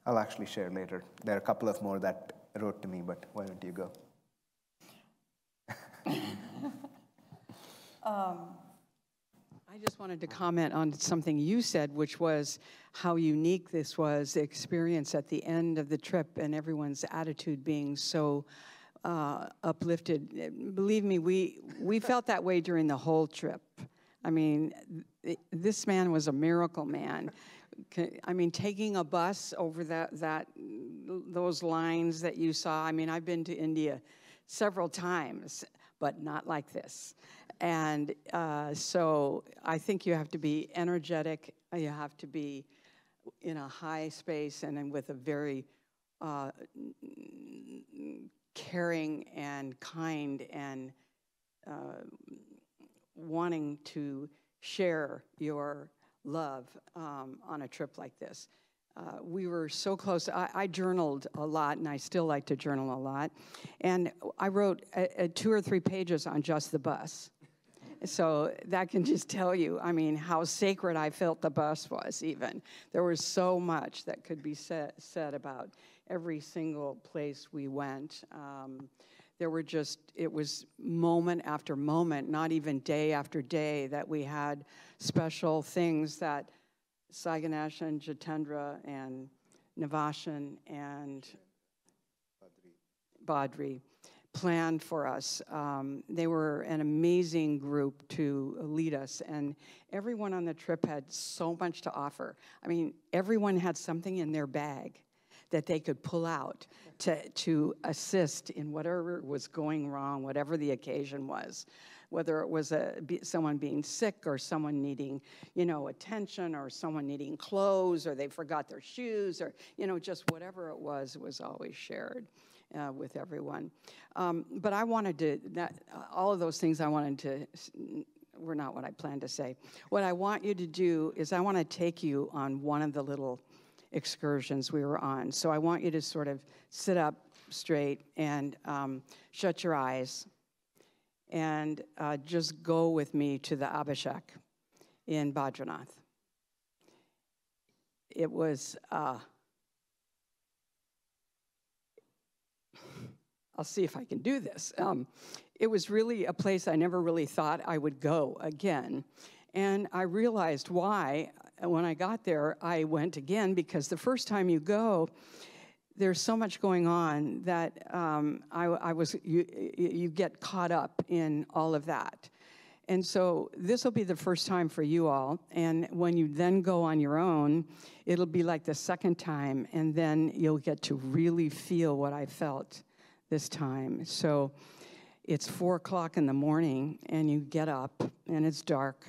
S1: actually share later. There are a couple of more that wrote to me, but why don't you go?
S9: I just wanted to comment on something you said, which was how unique this was, the experience at the end of the trip and everyone's attitude being so uplifted. Believe me, we felt that way during the whole trip. I mean, this man was a miracle man. I mean, taking a bus over those lines that you saw. I mean, I've been to India several times, but not like this. And so I think you have to be energetic. You have to be in a high space and then with a very caring and kind and wanting to share your love on a trip like this. We were so close. I journaled a lot, and I still like to journal a lot. And I wrote 2 or 3 pages on just the bus. So that can just tell you, I mean, how sacred I felt the bus was even. There was so much that could be said about every single place we went. There were just, it was moment after moment, not even day after day, that we had special things that Saiganesh and Jitendra and Navashan and Badri planned for us. They were an amazing group to lead us, and everyone on the trip had so much to offer. I mean, everyone had something in their bag that they could pull out to assist in whatever was going wrong, whatever the occasion was, whether it was someone being sick or someone needing, attention, or someone needing clothes, or they forgot their shoes, or, just whatever it was always shared with everyone. But I wanted to, all of those things were not what I planned to say. What I want you to do is I want to take you on one of the little excursions we were on. So I want you to sort of sit up straight and shut your eyes and just go with me to the Abhishek in Badrinath. It was, I'll see if I can do this. It was really a place I never really thought I would go again. And I realized why. When I got there, I went again, because the first time you go, there's so much going on that you get caught up in all of that. And so this will be the first time for you all. And when you then go on your own, it'll be like the second time. And then you'll get to really feel what I felt this time. So it's 4 o'clock in the morning, and you get up, and it's dark.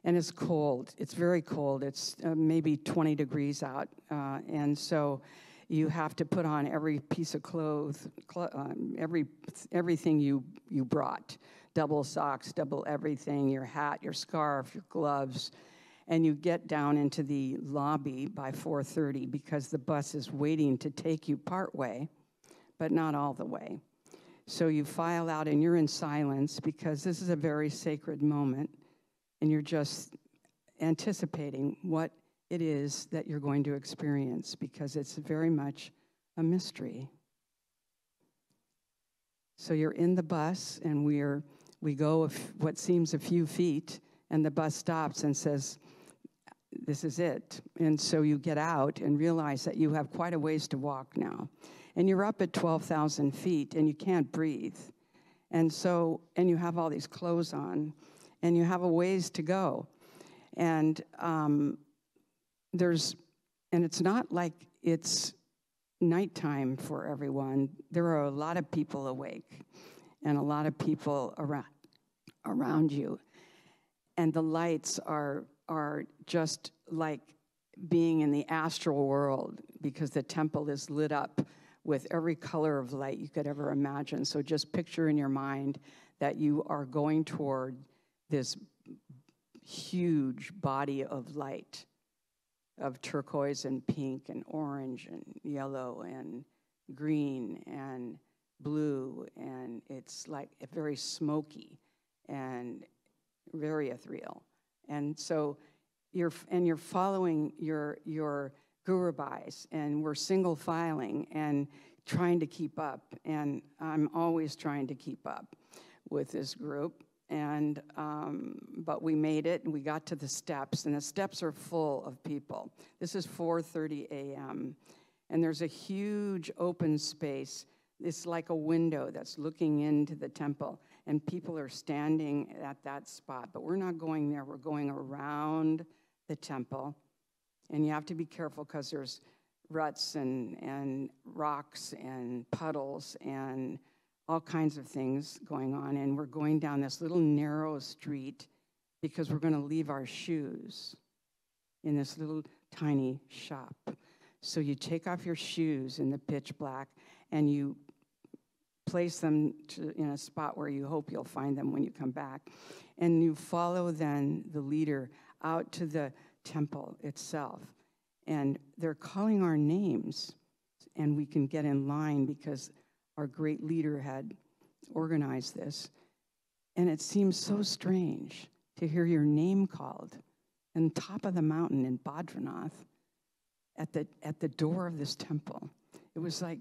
S9: And it's cold. It's very cold. It's maybe 20 degrees out. And so you have to put on every piece of clothes, everything you brought. Double socks, double everything, your hat, your scarf, your gloves. And you get down into the lobby by 4:30 because the bus is waiting to take you part way, but not all the way. So you file out, and you're in silence because this is a very sacred moment. And you're just anticipating what it is that you're going to experience, because it's very much a mystery. So you're in the bus, and we go what seems a few feet, and the bus stops and says, "This is it." And so you get out and realize that you have quite a ways to walk now. And you're up at 12,000 feet, and you can't breathe. And you have all these clothes on, and you have a ways to go. And it's not like it's nighttime for everyone. There are a lot of people awake and a lot of people around you. And the lights are just like being in the astral world, because the temple is lit up with every color of light you could ever imagine. So just picture in your mind that you are going toward this huge body of light, of turquoise and pink and orange and yellow and green and blue, and it's like very smoky and very ethereal. And so you're following your gurubais, and we're single filing and trying to keep up, and I'm always trying to keep up with this group. And but we made it, and we got to the steps, and the steps are full of people. This is 4:30 a.m., and there's a huge open space It's like a window that's looking into the temple, and people are standing at that spot. But we're not going there. We're going around the temple, and you have to be careful because there's ruts and rocks and puddles and all kinds of things going on. And we're going down this little narrow street because we're going to leave our shoes in this little tiny shop. So you take off your shoes in the pitch black and you place them in a spot where you hope you'll find them when you come back. And you follow then the leader out to the temple itself. And they're calling our names, and we can get in line because our great leader had organized this. And it seems so strange to hear your name called on top of the mountain in Badrinath at the door of this temple. It was like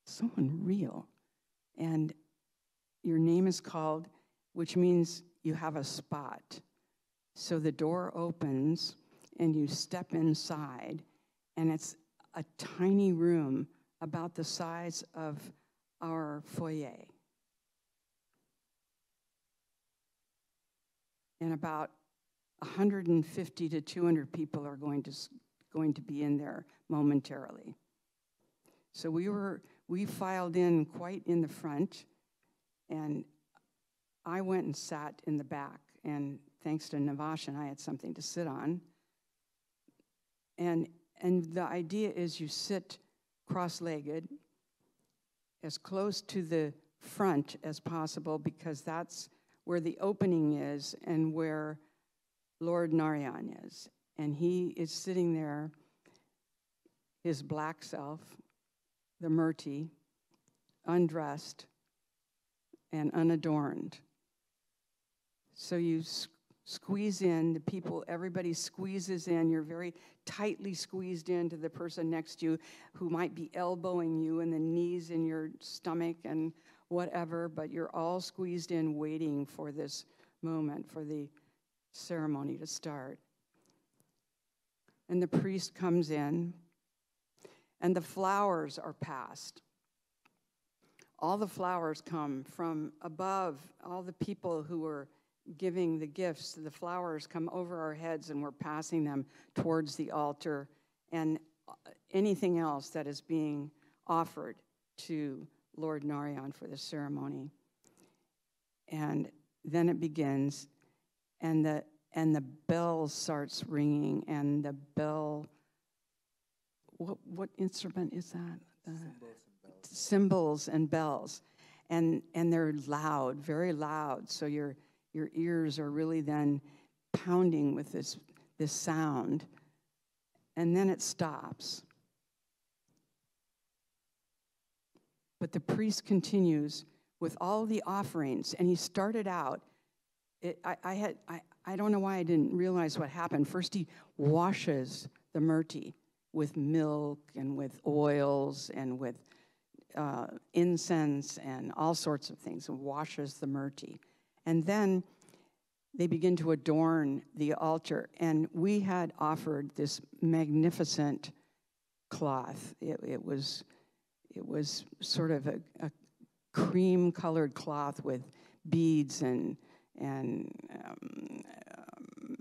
S9: so unreal. And your name is called, which means you have a spot. So the door opens, and you step inside, and it's a tiny room about the size of our foyer. And about 150 to 200 people are going to be in there momentarily. So we filed in quite in the front, and I went and sat in the back, and thanks to Navash and I had something to sit on. And the idea is you sit cross-legged as close to the front as possible because that's where the opening is and where Lord Narayan is. And he is sitting there, his black self, the Murti, undressed and unadorned. So you squeeze in, the people, everybody squeezes in. You're very tightly squeezed into the person next to you who might be elbowing you and the knees in your stomach and whatever, but you're all squeezed in waiting for this moment, for the ceremony to start. And the priest comes in, and the flowers are passed. All the flowers come from above. All the people who are giving the gifts, the flowers come over our heads, and we're passing them towards the altar and anything else that is being offered to Lord Narayan for the ceremony. And then it begins, and the bell starts ringing, and the bell, what instrument is that? Cymbals and bells. And they're loud, very loud, so your ears are really then pounding with this sound, and then it stops. But the priest continues with all the offerings, and he started out. I don't know why I didn't realize what happened. First, he washes the Murti with milk and with oils and with incense and all sorts of things, and washes the Murti. And then they begin to adorn the altar. And we had offered this magnificent cloth. It was sort of a cream-colored cloth with beads and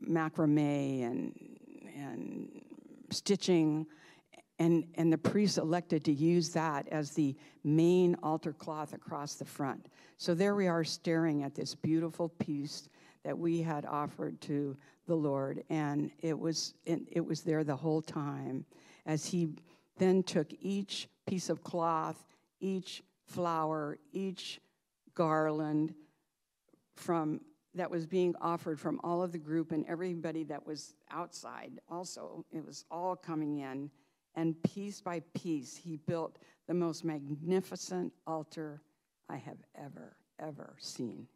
S9: macrame and stitching. And the priest elected to use that as the main altar cloth across the front. So there we are staring at this beautiful piece that we had offered to the Lord, and it was there the whole time as he then took each piece of cloth, each flower, each garland that was being offered from all of the group and everybody that was outside also. It was all coming in. And piece by piece, he built the most magnificent altar I have ever seen.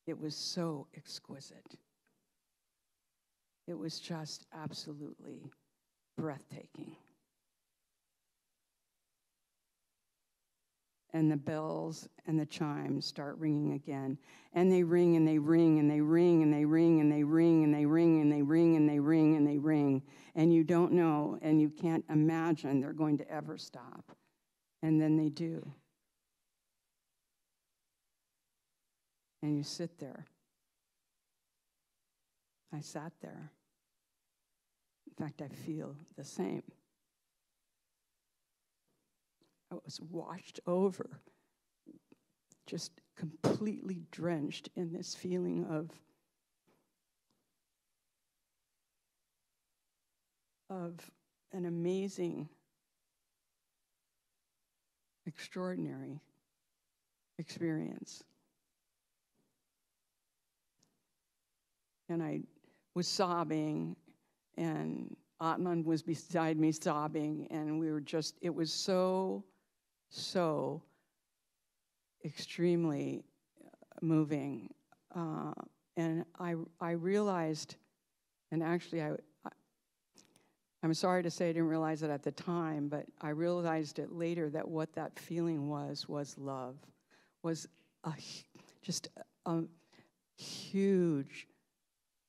S9: It was so exquisite. It was just absolutely breathtaking. And the bells and the chimes start ringing again. And they ring and they ring and they ring and they ring and they ring and they ring and they ring and they ring and they ring. And you don't know and you can't imagine they're going to ever stop. And then they do. and you sit there. I sat there. In fact, I feel the same. I was washed over, just completely drenched in this feeling of an amazing, extraordinary experience. And I was sobbing, and Atman was beside me sobbing, and we were just, it was so extremely moving. And I realized, and actually I'm sorry to say I didn't realize it at the time, but I realized it later that what that feeling was love, was just a huge,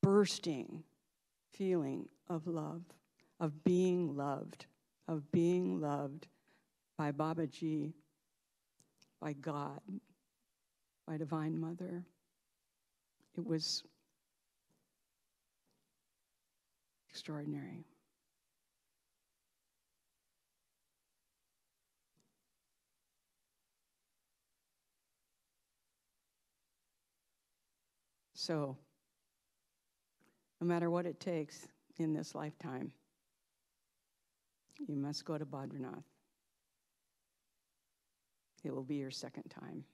S9: bursting feeling of love, of being loved by Babaji, by God, by Divine Mother. It was extraordinary. So, no matter what it takes in this lifetime, you must go to Badrinath. It will be your second time.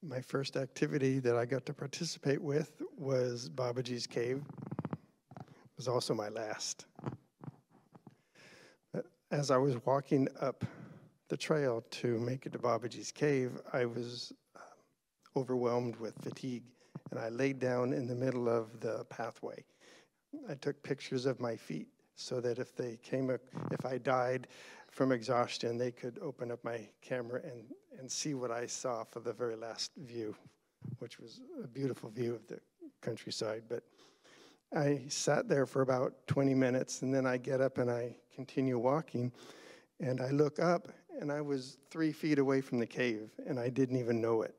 S10: My first activity that I got to participate with was Babaji's cave. It was also my last. As I was walking up the trail to make it to Babaji's cave, I was overwhelmed with fatigue, and I laid down in the middle of the pathway. I took pictures of my feet so that if I died from exhaustion, they could open up my camera and see what I saw for the very last view, which was a beautiful view of the countryside. But I sat there for about 20 minutes, and then I get up and I continue walking, and I look up, and I was 3 feet away from the cave, and I didn't even know it.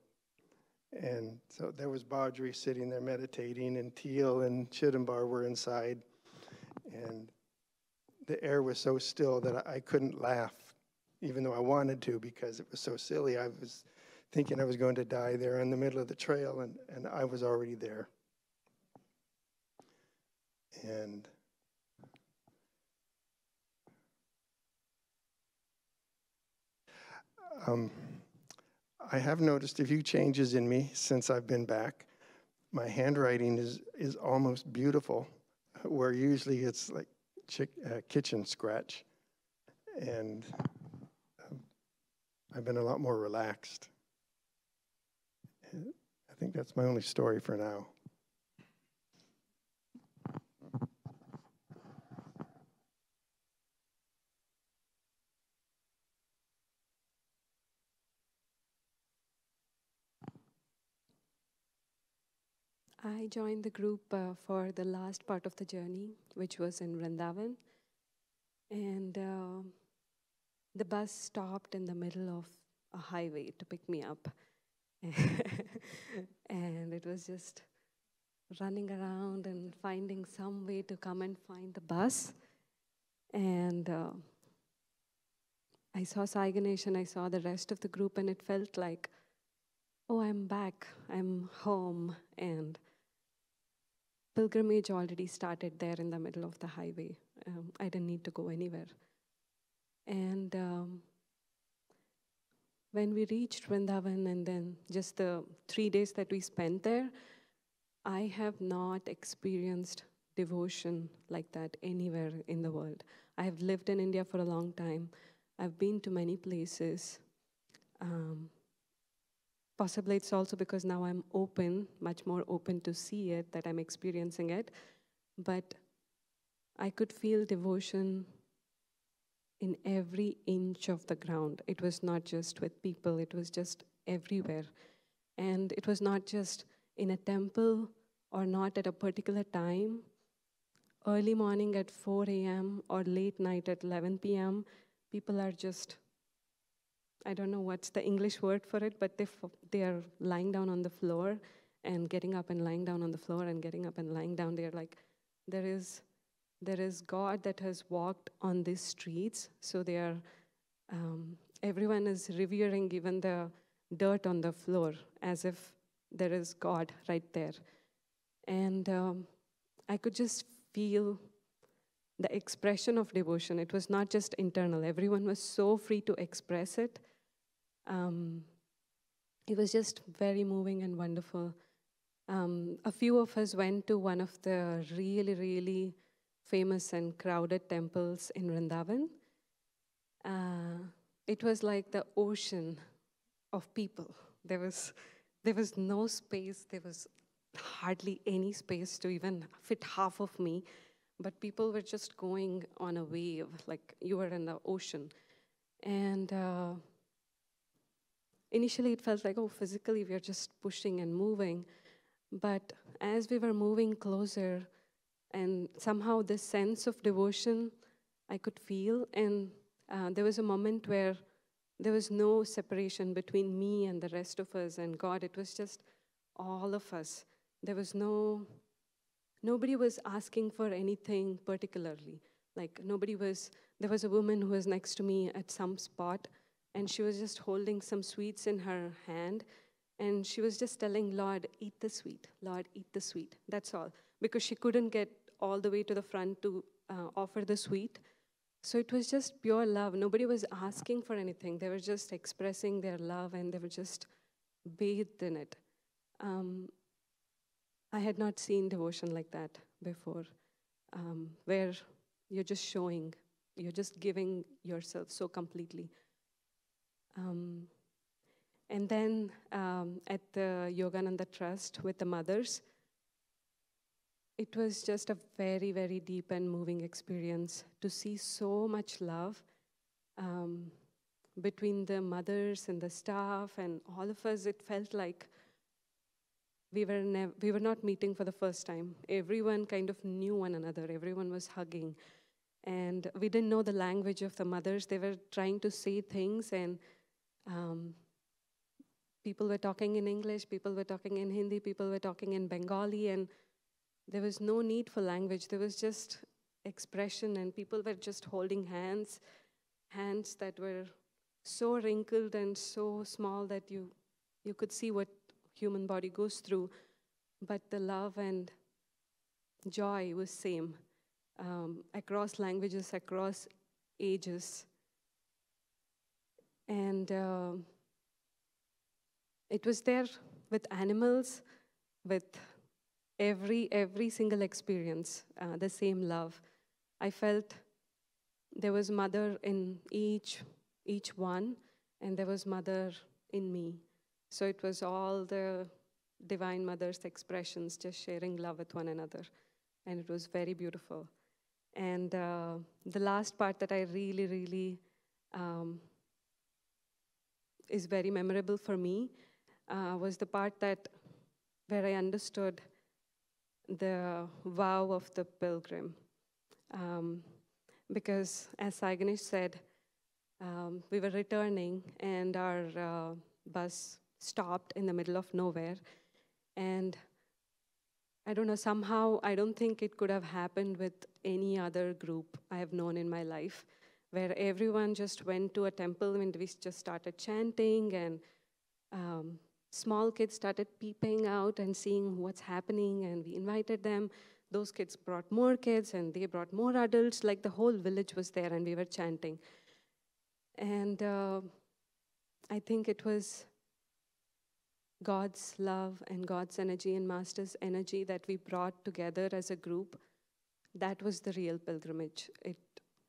S10: And so there was Badri sitting there meditating, and Teal and Chidambar were inside, and the air was so still that I couldn't laugh, even though I wanted to, because it was so silly. I was thinking I was going to die there in the middle of the trail, and I was already there. And I have noticed a few changes in me since I've been back. My handwriting is almost beautiful, where usually it's like kitchen scratch. And I've been a lot more relaxed. I think that's my only story for now.
S11: I joined the group for the last part of the journey, which was in Vrindavan. And the bus stopped in the middle of a highway to pick me up. And it was just running around and finding some way to come and find the bus. And I saw Sai Ganesh and I saw the rest of the group, and it felt like, oh, I'm back, I'm home. And pilgrimage already started there in the middle of the highway. I didn't need to go anywhere. And when we reached Vrindavan, and then just the 3 days that we spent there, I have not experienced devotion like that anywhere in the world. I have lived in India for a long time. I've been to many places. Possibly it's also because now I'm open, much more open to see it, that I'm experiencing it. But I could feel devotion in every inch of the ground. It was not just with people, it was just everywhere. And it was not just in a temple or not at a particular time. Early morning at 4 a.m. or late night at 11 p.m., people are just, I don't know what's the English word for it, but they are lying down on the floor and getting up and lying down on the floor and getting up and lying down. They're like, there is God that has walked on these streets. So they are, everyone is revering even the dirt on the floor as if there is God right there. And I could just feel the expression of devotion. It was not just internal. Everyone was so free to express it. It was just very moving and wonderful. A few of us went to one of the really, really famous and crowded temples in Vrindavan. It was like the ocean of people. There was no space. There was hardly any space to even fit half of me. But people were just going on a wave, like you were in the ocean. And initially it felt like, oh, physically we are just pushing and moving. But as we were moving closer, and somehow this sense of devotion I could feel, and there was a moment where there was no separation between me and the rest of us and God. It was just all of us. There was nobody was asking for anything particularly. Like there was a woman who was next to me at some spot, and she was just holding some sweets in her hand, and she was just telling, Lord, eat the sweet. Lord, eat the sweet. That's all. Because she couldn't get all the way to the front to offer the sweet. So it was just pure love. Nobody was asking for anything. They were just expressing their love, and they were just bathed in it. I had not seen devotion like that before, where you're just showing, you're just giving yourself so completely. And then at the Yogananda Trust with the mothers, it was just a very, very deep and moving experience to see so much love between the mothers and the staff and all of us. It felt like we were not meeting for the first time. Everyone kind of knew one another. Everyone was hugging. And we didn't know the language of the mothers. They were trying to say things, and people were talking in English, people were talking in Hindi, people were talking in Bengali, and there was no need for language. There was just expression, and people were just holding hands that were so wrinkled and so small that you could see what human body goes through, but the love and joy was same across languages, across ages. And it was there with animals, with every single experience, the same love. I felt there was mother in each one, and there was mother in me. So it was all the Divine Mother's expressions, just sharing love with one another. And it was very beautiful. And the last part that I really, really is very memorable for me was the part where I understood the vow of the pilgrim. Because as Sai Ganesh said, we were returning and our bus stopped in the middle of nowhere. And I don't know, somehow I don't think it could have happened with any other group I have known in my life, where everyone just went to a temple and we just started chanting, and small kids started peeping out and seeing what's happening, and we invited them. Those kids brought more kids, and they brought more adults. Like the whole village was there, and we were chanting. And I think it was God's love and God's energy and Master's energy that we brought together as a group. That was the real pilgrimage.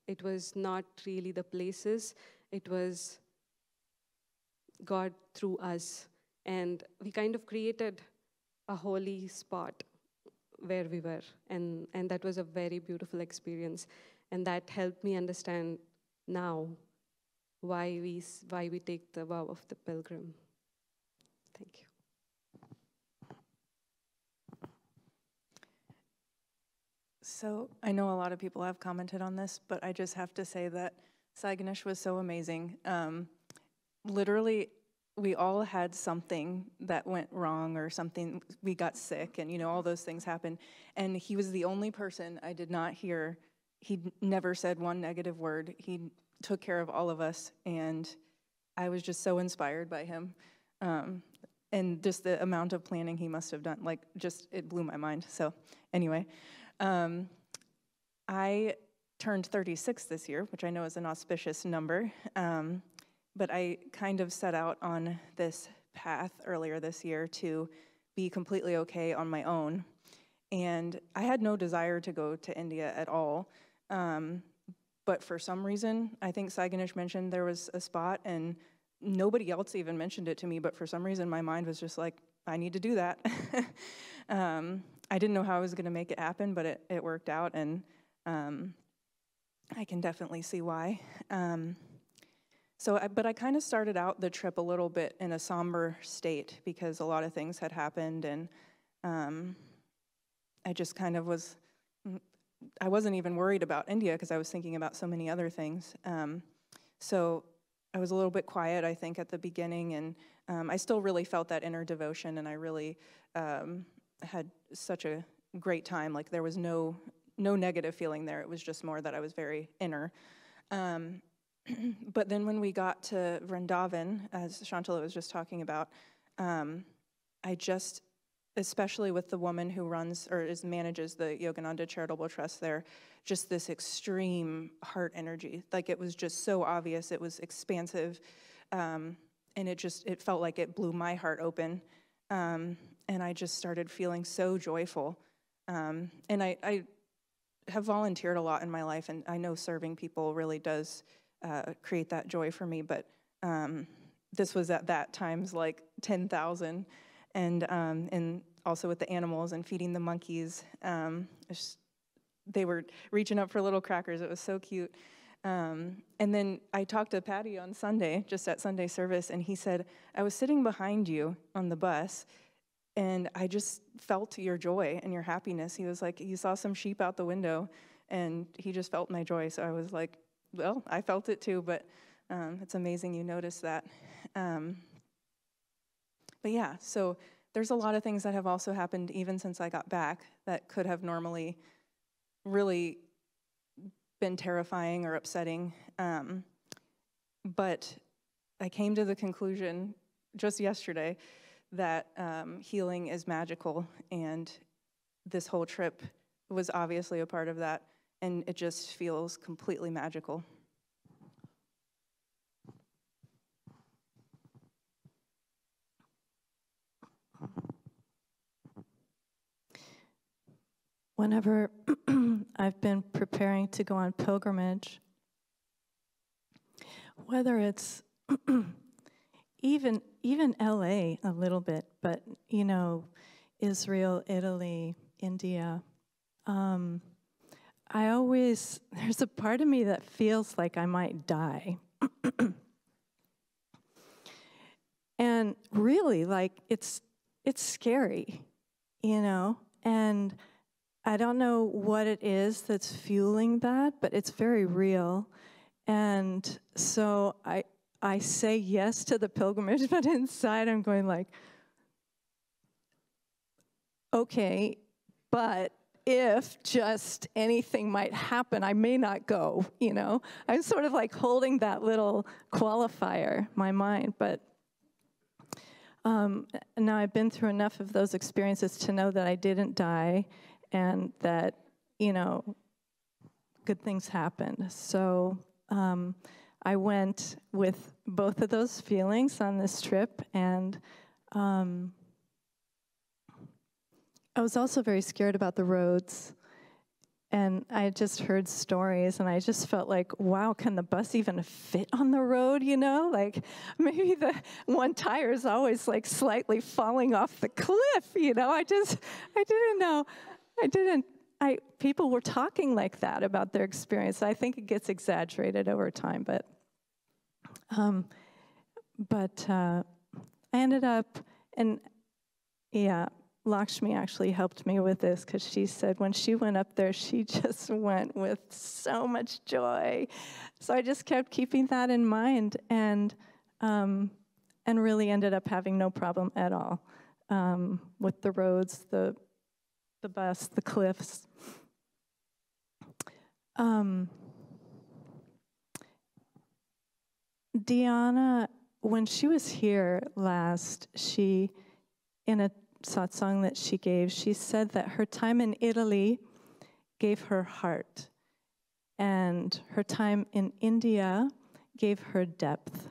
S11: It was not really the places. It was God through us. And we kind of created a holy spot where we were. And that was a very beautiful experience. And that helped me understand now why we take the vow of the pilgrim. Thank you.
S12: So I know a lot of people have commented on this, but I just have to say that Sai Ganesh was so amazing. Literally, we all had something that went wrong or something, we got sick and, you know, all those things happened. And he was the only person I did not hear. He never said one negative word. He took care of all of us, and I was just so inspired by him. And just the amount of planning he must have done, like, just, it blew my mind. So anyway, I turned 36 this year, which I know is an auspicious number. But I kind of set out on this path earlier this year to be completely okay on my own. And I had no desire to go to India at all. But for some reason, I think Sai Ganesh mentioned there was a spot, and nobody else even mentioned it to me, but for some reason my mind was just like, I need to do that. I didn't know how I was going to make it happen, but it worked out, and I can definitely see why. But I kind of started out the trip a little bit in a somber state because a lot of things had happened, and I just kind of I wasn't even worried about India because I was thinking about so many other things. So I was a little bit quiet, I think, at the beginning, and I still really felt that inner devotion, and I really had such a great time. Like, there was no negative feeling there. It was just more that I was very inner. But then when we got to Vrindavan, as Shantala was just talking about, I just, especially with the woman who manages the Yogananda Charitable Trust there, just this extreme heart energy. Like, it was just so obvious. It was expansive, and it felt like it blew my heart open. And I just started feeling so joyful. And I have volunteered a lot in my life, and I know serving people really does create that joy for me, but this was at that times like 10,000, and also with the animals and feeding the monkeys. They were reaching up for little crackers. It was so cute. And then I talked to Patty on Sunday, just at Sunday service, and he said, I was sitting behind you on the bus, and I just felt your joy and your happiness. He was like, you saw some sheep out the window, and he just felt my joy. So I was like, well, I felt it too, but it's amazing you noticed that. But yeah, so there's a lot of things that have also happened even since I got back that could have normally really been terrifying or upsetting. But I came to the conclusion just yesterday that healing is magical, and this whole trip was obviously a part of that. And it just feels completely magical.
S13: Whenever I've been preparing to go on pilgrimage, whether it's even LA a little bit, but, you know, Israel, Italy, India, there's a part of me that feels like I might die. And really, like, it's scary, you know? And I don't know what it is that's fueling that, but it's very real. And so I say yes to the pilgrimage, but inside I'm going like, okay, but if just anything might happen, I may not go, you know? I'm sort of like holding that little qualifier, my mind, but now I've been through enough of those experiences to know that I didn't die and that, you know, good things happened. So I went with both of those feelings on this trip, and I was also very scared about the roads, and I had just heard stories, and I just felt like, wow, can the bus even fit on the road, you know? Like, maybe the one tire is always, like, slightly falling off the cliff, you know? I didn't know. People were talking like that about their experience. I think it gets exaggerated over time, but I ended up, and yeah, Lakshmi actually helped me with this because she said when she went up there, she just went with so much joy. So I just kept keeping that in mind and really ended up having no problem at all with the roads, the bus, the cliffs. Diana, when she was here last, in a satsang that she gave, she said that her time in Italy gave her heart, and her time in India gave her depth.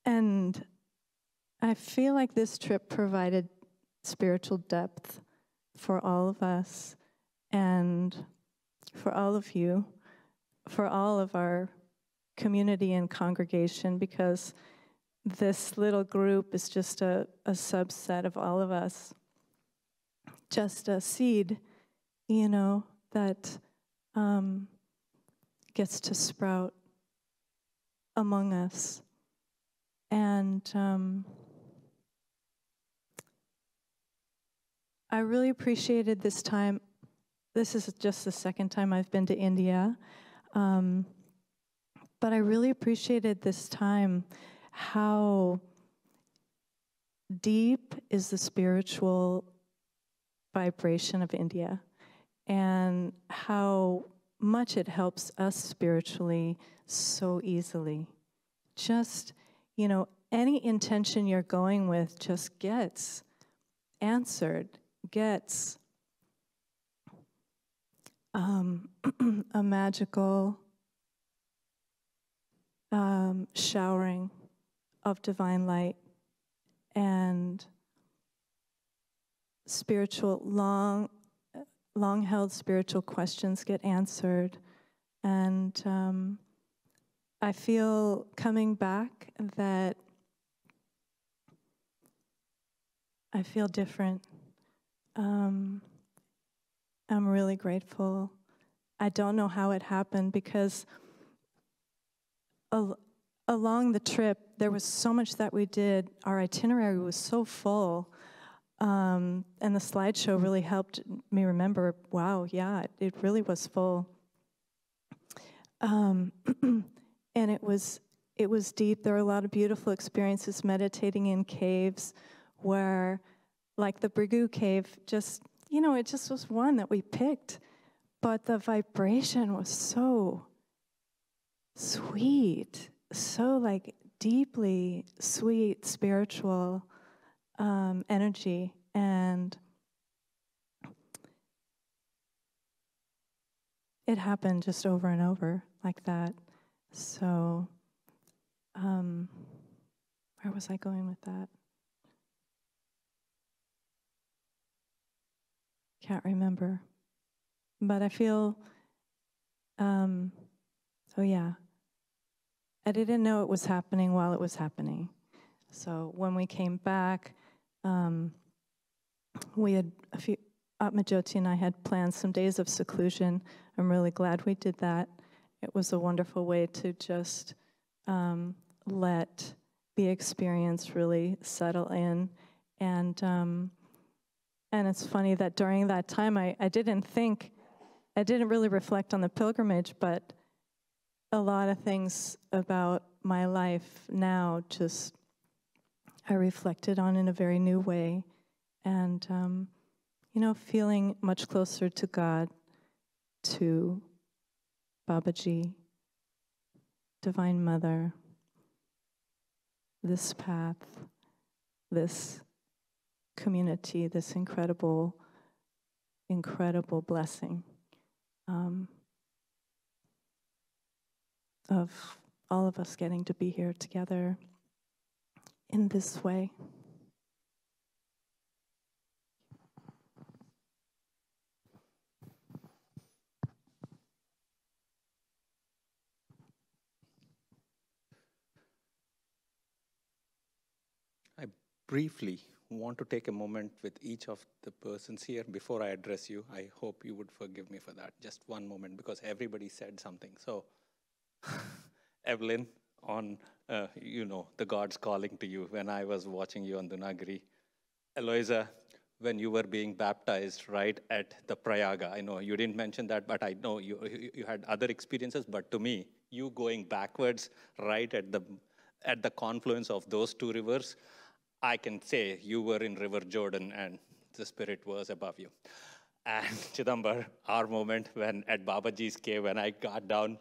S13: And I feel like this trip provided spiritual depth for all of us and for all of you, for all of our community and congregation, because this little group is just a subset of all of us, just a seed, that gets to sprout among us. And I really appreciated this time. This is just the second time I've been to India. But I really appreciated this time, how deep is the spiritual vibration of India, and how much it helps us spiritually so easily. Just, any intention you're going with just gets answered, gets a magical showering of divine light, and spiritual, long-held spiritual questions get answered. And I feel coming back that I feel different. I'm really grateful. I don't know how it happened, because along the trip, there was so much that we did. Our itinerary was so full, and the slideshow really helped me remember, wow, yeah, it really was full. And it was deep. There were a lot of beautiful experiences meditating in caves where, like the Brigu cave, just, it just was one that we picked. But the vibration was so sweet, so like deeply sweet spiritual energy, and it happened just over and over like that. So where was I going with that? Can't remember. But I feel, oh yeah, I didn't know it was happening while it was happening. So when we came back, we had Atmajoti and I had planned some days of seclusion. I'm really glad we did that. It was a wonderful way to just let the experience really settle in. And it's funny that during that time, I didn't really reflect on the pilgrimage, but a lot of things about my life now just I reflected on in a very new way. And, feeling much closer to God, to Babaji, Divine Mother, this path, this community, this incredible, incredible blessing of all of us getting to be here together in this way.
S14: I briefly want to take a moment with each of the persons here before I address you. I hope you would forgive me for that. Just one moment, because everybody said something. So, Evelyn, on, the God's calling to you, when I was watching you on Dunagiri, Eloisa, when you were being baptized right at the Prayaga, I know you didn't mention that, but I know you had other experiences, but to me, you going backwards right at the confluence of those two rivers, I can say you were in River Jordan and the Spirit was above you. And Chidambar, our moment when at Babaji's cave, when I got down,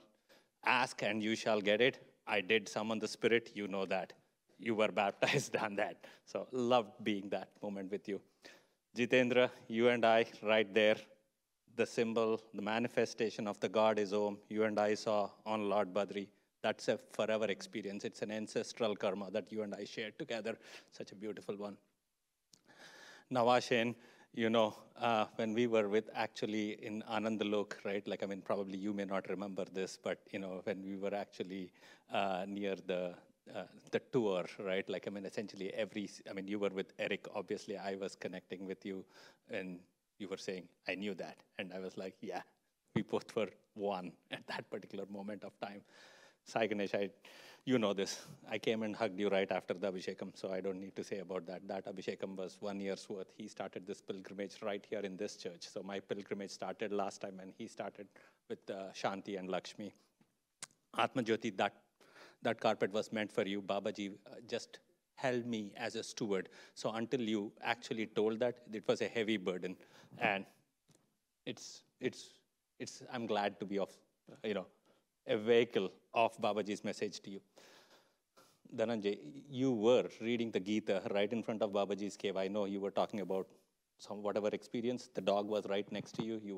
S14: ask and you shall get it. I did summon the Spirit, you know that. You were baptized on that. So loved being that moment with you. Jitendra, you and I right there, the symbol, the manifestation of the God is Om, you and I saw on Lord Badri. That's a forever experience. It's an ancestral karma that you and I shared together. Such a beautiful one. Nawashen, you know, when we were with actually in Anandalok, right? Like, I mean, probably you may not remember this, but, you know, when we were actually near the tour, right? Like, I mean, essentially you were with Eric, obviously I was connecting with you and you were saying, I knew that. And I was like, yeah, we both were one at that particular moment of time. Sai Ganesh, you know this. I came and hugged you right after the Abhishekam, so I don't need to say about that. That Abhishekam was 1 year's worth. He started this pilgrimage right here in this church. So my pilgrimage started last time, and he started with Shanti and Lakshmi. Atma Jyoti, that carpet was meant for you. Babaji just held me as a steward. So until you actually told that, it was a heavy burden. And I'm glad to be a vehicle of Babaji's message to you. Dhananjay, you were reading the Gita right in front of Babaji's cave. I know you were talking about whatever experience. The dog was right next to you. You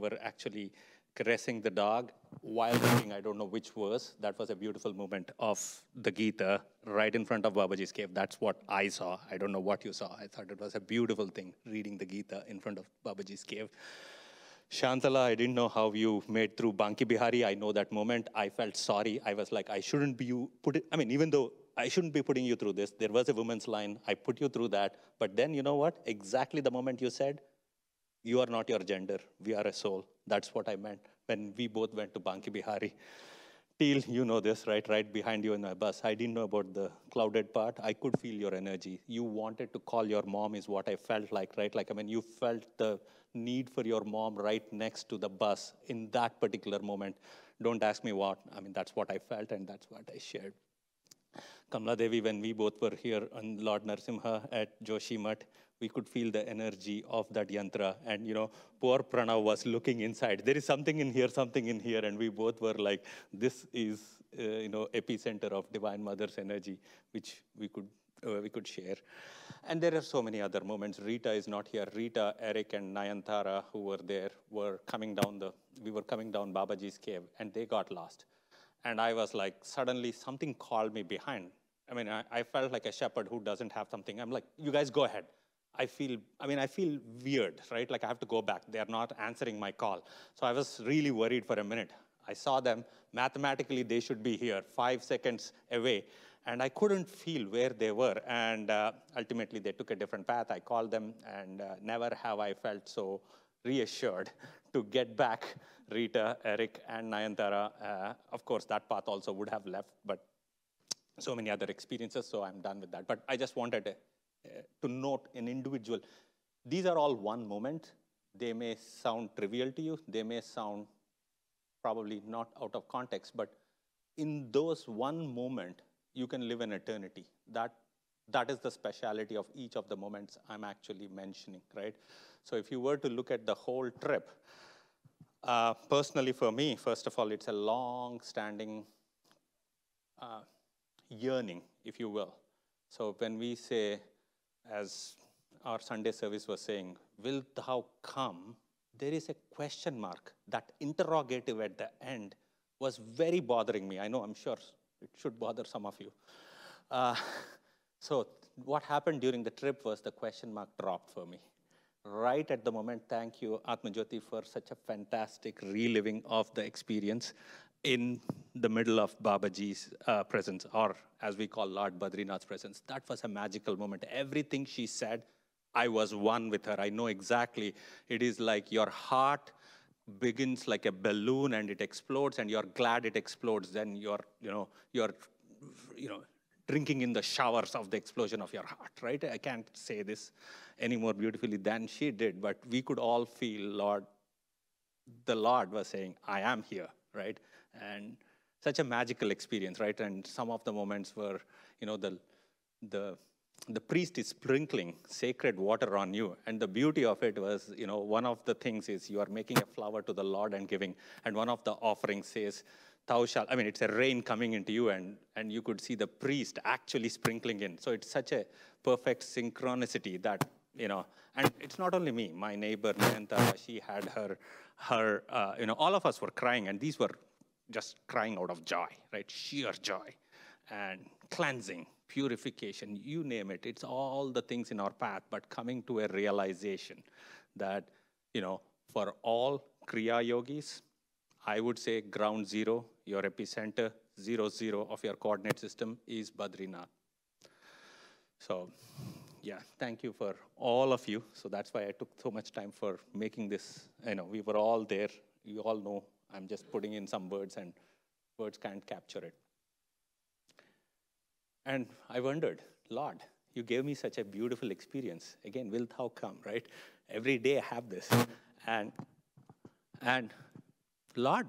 S14: were actually caressing the dog while reading, I don't know which verse. That was a beautiful moment of the Gita right in front of Babaji's cave. That's what I saw. I don't know what you saw. I thought it was a beautiful thing, reading the Gita in front of Babaji's cave. Shantala, I didn't know how you made through Banki Bihari. I know that moment. I felt sorry. I was like, even though I shouldn't be putting you through this, there was a women's line. I put you through that. But then, you know what? Exactly the moment you said, you are not your gender. We are a soul. That's what I meant when we both went to Banki Bihari. Teal, you know this, right? Right behind you in my bus. I didn't know about the clouded part. I could feel your energy. You wanted to call your mom is what I felt like, right? Like, you felt the need for your mom right next to the bus in that particular moment. Don't ask me what. That's what I felt, and that's what I shared. Kamala Devi, when we both were here on Lord Narasimha at Joshi Math, we could feel the energy of that yantra. And, poor Pranav was looking inside. There is something in here. And we both were like, this is, epicenter of Divine Mother's energy, which we could share. And there are so many other moments. Rita is not here. Rita, Eric, and Nayantara, who were there, were coming down Babaji's cave, and they got lost. And I was like, suddenly something called me behind. I felt like a shepherd who doesn't have something. I'm like, you guys go ahead. I feel weird, right? Like I have to go back. They are not answering my call. So I was really worried for a minute. I saw them. Mathematically, they should be here, 5 seconds away. And I couldn't feel where they were. And ultimately, they took a different path. I called them, and never have I felt so reassured to get back Rita, Eric, and Nayantara. Of course, that path also would have left, but so many other experiences, so I'm done with that. But I just wanted to note an individual. These are all one moment. They may sound trivial to you. They may sound probably not out of context, but in those one moment, you can live an eternity. That is the speciality of each of the moments I'm actually mentioning, right? So if you were to look at the whole trip, personally for me, first of all, it's a long-standing yearning, if you will. So when we say, as our Sunday service was saying, will thou come? There is a question mark. That interrogative at the end was very bothering me. I know, I'm sure it should bother some of you. So what happened during the trip was the question mark dropped for me. Right at the moment, thank you, Atma Jyoti, for such a fantastic reliving of the experience in the middle of Babaji's presence, or as we call Lord Badrinath's presence. That was a magical moment. Everything she said, I was one with her. I know exactly. It is like your heart begins like a balloon and it explodes, and you're glad it explodes. Then you're drinking in the showers of the explosion of your heart, right? I can't say this any more beautifully than she did, but we could all feel the Lord was saying, I am here, right? And such a magical experience, right? And some of the moments were, the priest is sprinkling sacred water on you. And the beauty of it was, one of the things is you are making a flower to the Lord and giving. And one of the offerings says, thou shalt, it's a rain coming into you, and you could see the priest actually sprinkling in. So it's such a perfect synchronicity that, and it's not only me, my neighbor, Nayantara, she had her all of us were crying, and these were just crying out of joy, right? Sheer joy and cleansing, purification, you name it. It's all the things in our path, but coming to a realization that, for all Kriya yogis, I would say ground zero, your epicenter, 0, of your coordinate system is Badrinath. So, yeah, thank you for all of you. So that's why I took so much time for making this. We were all there. You all know I'm just putting in some words, and words can't capture it. And I wondered, Lord, you gave me such a beautiful experience. Again, wilt thou come, right? Every day I have this. And Lord,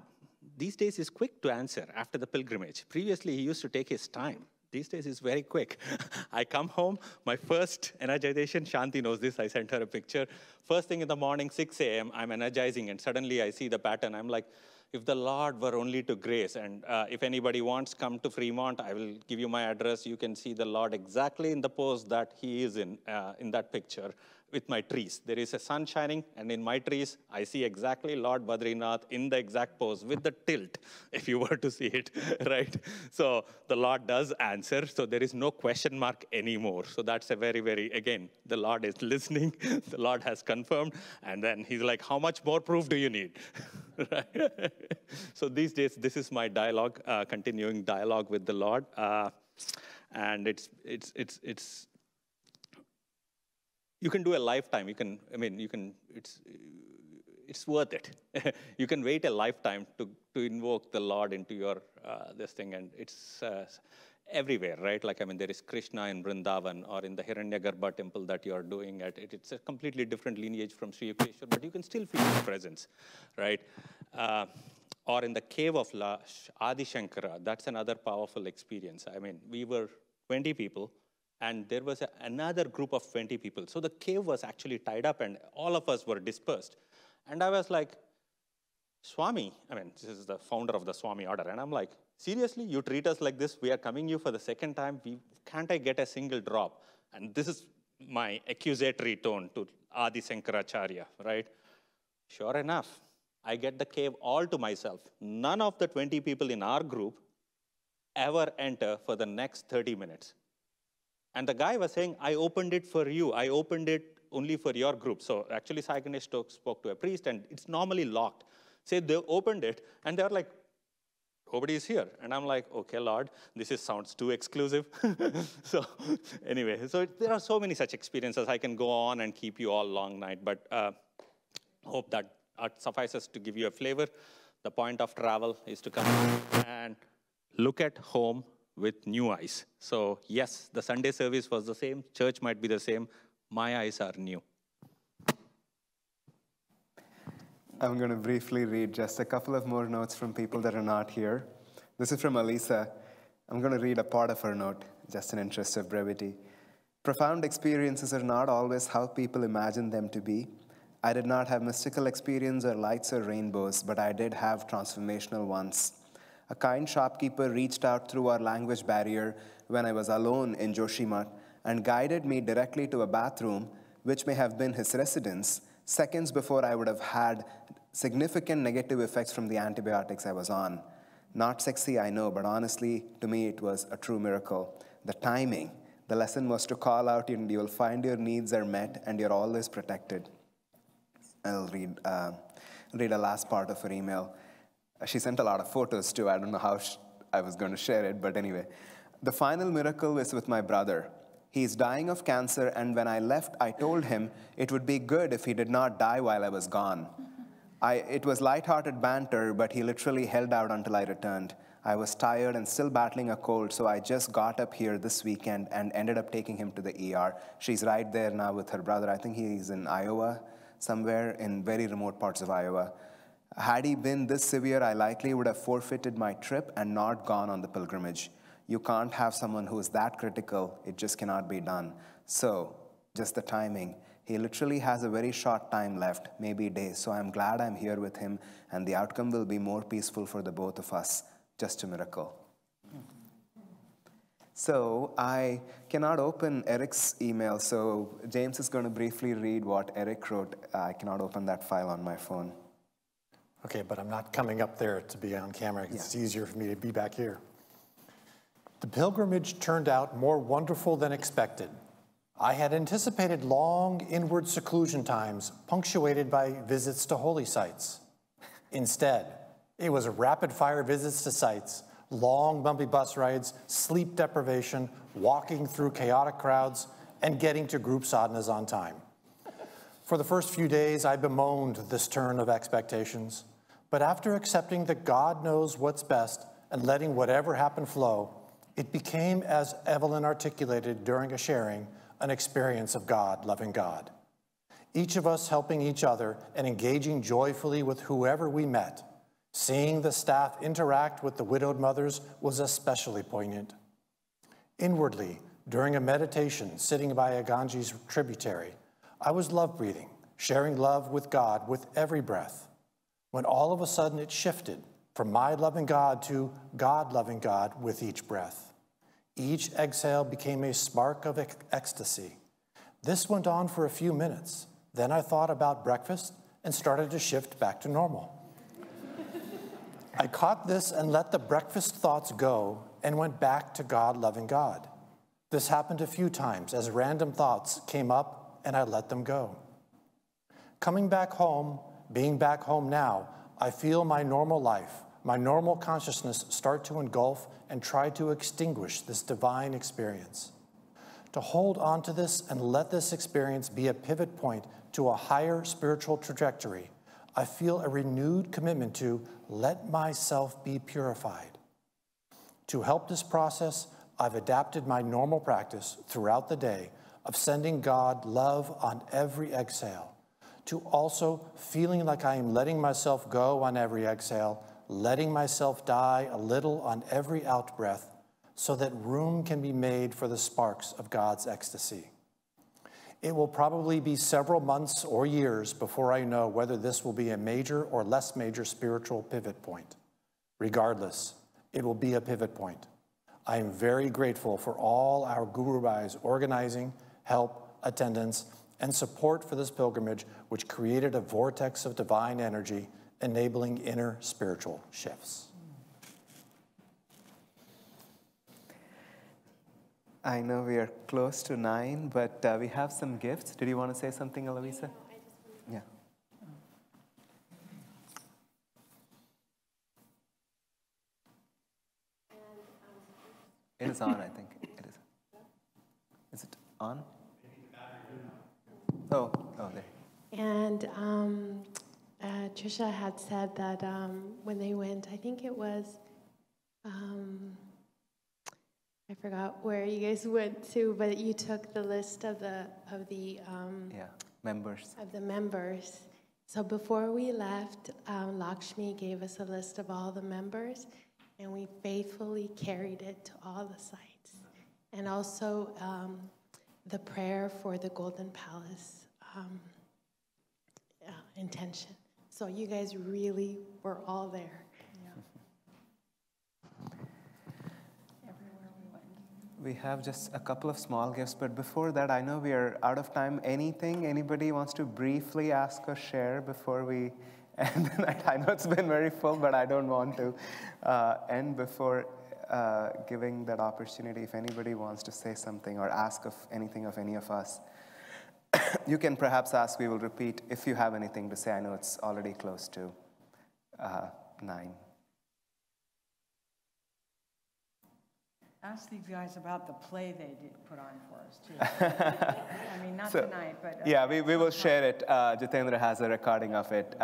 S14: these days is quick to answer after the pilgrimage. Previously, he used to take his time. These days it's very quick. I come home, my first energization, Shanti knows this, I sent her a picture. First thing in the morning, 6 a.m., I'm energizing, and suddenly I see the pattern. I'm like, if the Lord were only to grace, and if anybody wants, come to Fremont, I will give you my address. You can see the Lord exactly in the pose that he is in that picture with my trees. There is a sun shining, and in my trees, I see exactly Lord Badrinath in the exact pose with the tilt, if you were to see it, right? So the Lord does answer, so there is no question mark anymore. So that's a very, very, again, the Lord is listening, the Lord has confirmed, and then he's like, how much more proof do you need? Right? So these days, this is my dialogue, continuing dialogue with the Lord, and it's you can do a lifetime. It's worth it. You can wait a lifetime to invoke the Lord into your this thing, and it's everywhere, right? There is Krishna in Vrindavan or in the Hiranyagarbha temple that you are doing at it. It's a completely different lineage from Sri Yukteswar, but you can still feel his presence, right? Or in the cave of Adi Shankara, that's another powerful experience. We were 20 people, and there was another group of 20 people. So the cave was actually tied up, and all of us were dispersed. And I was like, Swami, this is the founder of the Swami order, and I'm like, seriously, you treat us like this? We are coming you for the second time. Can't I get a single drop? And this is my accusatory tone to Adi Shankaracharya, right? Sure enough, I get the cave all to myself. None of the 20 people in our group ever enter for the next 30 minutes. And the guy was saying, I opened it for you. I opened it only for your group. So actually, Sai Ganesh spoke to a priest, and it's normally locked. Say they opened it, and they're like, nobody is here. And I'm like, okay, Lord, sounds too exclusive. So anyway, so there are so many such experiences. I can go on and keep you all long night, but hope that suffices to give you a flavor. The point of travel is to come and look at home with new eyes. So yes, the Sunday service was the same. Church might be the same. My eyes are new.
S1: I'm going to briefly read just a couple of more notes from people that are not here. This is from Alisa. I'm going to read a part of her note, just in interest of brevity. Profound experiences are not always how people imagine them to be. I did not have mystical experience or lights or rainbows, but I did have transformational ones. A kind shopkeeper reached out through our language barrier when I was alone in Joshimath and guided me directly to a bathroom, which may have been his residence, seconds before I would have had significant negative effects from the antibiotics I was on. Not sexy, I know, but honestly, to me, it was a true miracle. The timing. The lesson was to call out, and you'll find your needs are met, and you're always protected. I'll read a last part of her email. She sent a lot of photos too. I don't know how I was going to share it, but anyway. The final miracle is with my brother. He's dying of cancer, and when I left, I told him it would be good if he did not die while I was gone. It was lighthearted banter, but he literally held out until I returned. I was tired and still battling a cold, so I just got up here this weekend and ended up taking him to the ER. She's right there now with her brother. I think he's in Iowa, somewhere in very remote parts of Iowa. Had he been this severe, I likely would have forfeited my trip and not gone on the pilgrimage. You can't have someone who is that critical. It just cannot be done. So, just the timing. He literally has a very short time left, maybe days. So I'm glad I'm here with him, and the outcome will be more peaceful for the both of us. Just a miracle. So I cannot open Eric's email, so James is going to briefly read what Eric wrote. I cannot open that file on my phone.
S15: Okay, but I'm not coming up there to be on camera. It's easier for me to be back here. The pilgrimage turned out more wonderful than expected. I had anticipated long inward seclusion times punctuated by visits to holy sites. Instead, it was rapid-fire visits to sites, long bumpy bus rides, sleep deprivation, walking through chaotic crowds, and getting to group sadhanas on time. For the first few days, I bemoaned this turn of expectations, but after accepting that God knows what's best and letting whatever happen flow, it became, as Evelyn articulated during a sharing, an experience of God loving God. Each of us helping each other and engaging joyfully with whoever we met. Seeing the staff interact with the widowed mothers was especially poignant. Inwardly, during a meditation sitting by a Ganges tributary, I was love-breathing, sharing love with God with every breath, when all of a sudden it shifted from my loving God to God loving God with each breath. Each exhale became a spark of ecstasy. This went on for a few minutes. Then I thought about breakfast and started to shift back to normal. I caught this and let the breakfast thoughts go and went back to God loving God. This happened a few times as random thoughts came up and I let them go. Coming back home, being back home now, I feel my normal life, my normal consciousness start to engulf and try to extinguish this divine experience. To hold on to this and let this experience be a pivot point to a higher spiritual trajectory, I feel a renewed commitment to let myself be purified. To help this process, I've adapted my normal practice throughout the day of sending God love on every exhale, to also feeling like I am letting myself go on every exhale, letting myself die a little on every out-breath so that room can be made for the sparks of God's ecstasy. It will probably be several months or years before I know whether this will be a major or less major spiritual pivot point. Regardless, it will be a pivot point. I am very grateful for all our Guru Bhai's organizing, help, attendance, and support for this pilgrimage, which created a vortex of divine energy enabling inner spiritual shifts.
S1: I know we are close to 9, but we have some gifts. Did you want to say something, Eloisa? Yeah. It is on, I think. It is. Is it on? Oh, there.
S5: And Trisha had said that when they went, I think it was, I forgot where you guys went to, but you took the list of the
S1: members.
S5: Of the members. So before we left, Lakshmi gave us a list of all the members, and we faithfully carried it to all the sites. And also the prayer for the Golden Palace intention. So you guys really were all there.
S1: We have just a couple of small gifts, but before that, I know we are out of time. Anything anybody wants to briefly ask or share before we end the night? I know it's been very full, but I don't want to end before giving that opportunity. If anybody wants to say something or ask of anything of any of us, you can perhaps ask. We will repeat if you have anything to say. I know it's already close to 9.
S9: Ask these guys about the play they did put on for us, too. I mean, not tonight, but...
S1: yeah, we will share it. Jitendra has a recording of it.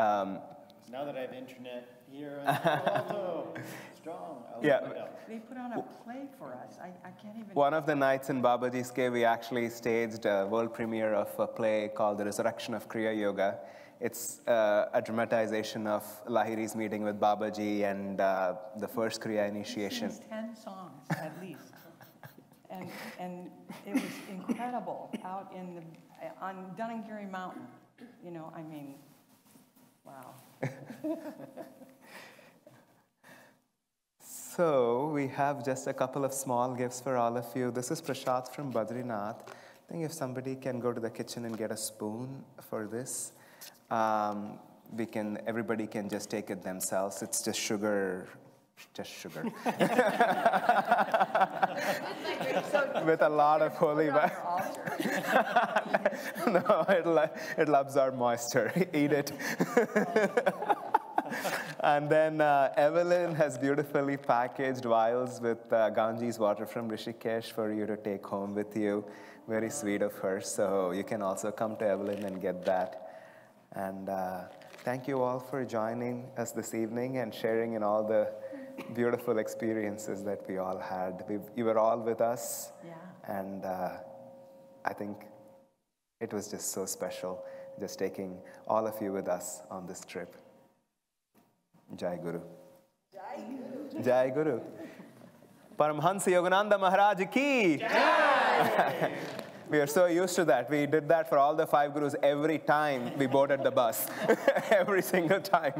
S16: Now that I have internet here in Alto, strong.
S9: They put on a play for us. I can't even.
S1: One of the nights in Babaji's cave, we actually staged a world premiere of a play called The Resurrection of Kriya Yoga. It's a dramatization of Lahiri's meeting with Babaji and the first Kriya initiation.
S9: He sings 10 songs at least. And it was incredible out on Dunningary Mountain. You know, I mean, wow.
S1: So we have just a couple of small gifts for all of you. This is Prashad from Badrinath. I think if somebody can go to the kitchen and get a spoon for this, everybody can just take it themselves. It's just sugar. With a lot of holy water. No, it'll absorb moisture. Eat it. And then Evelyn has beautifully packaged vials with Ganges water from Rishikesh for you to take home with you. Very sweet of her. So you can also come to Evelyn and get that. And thank you all for joining us this evening and sharing in all the beautiful experiences that we all had. You were all with us.
S9: Yeah.
S1: And I think it was just so special, just taking all of you with us on this trip. Jai Guru. Jai Guru. Jai Guru. Paramhansa Yogananda Maharaj ki. Jai. We are so used to that. We did that for all the 5 gurus every time we boarded the bus. Every single time.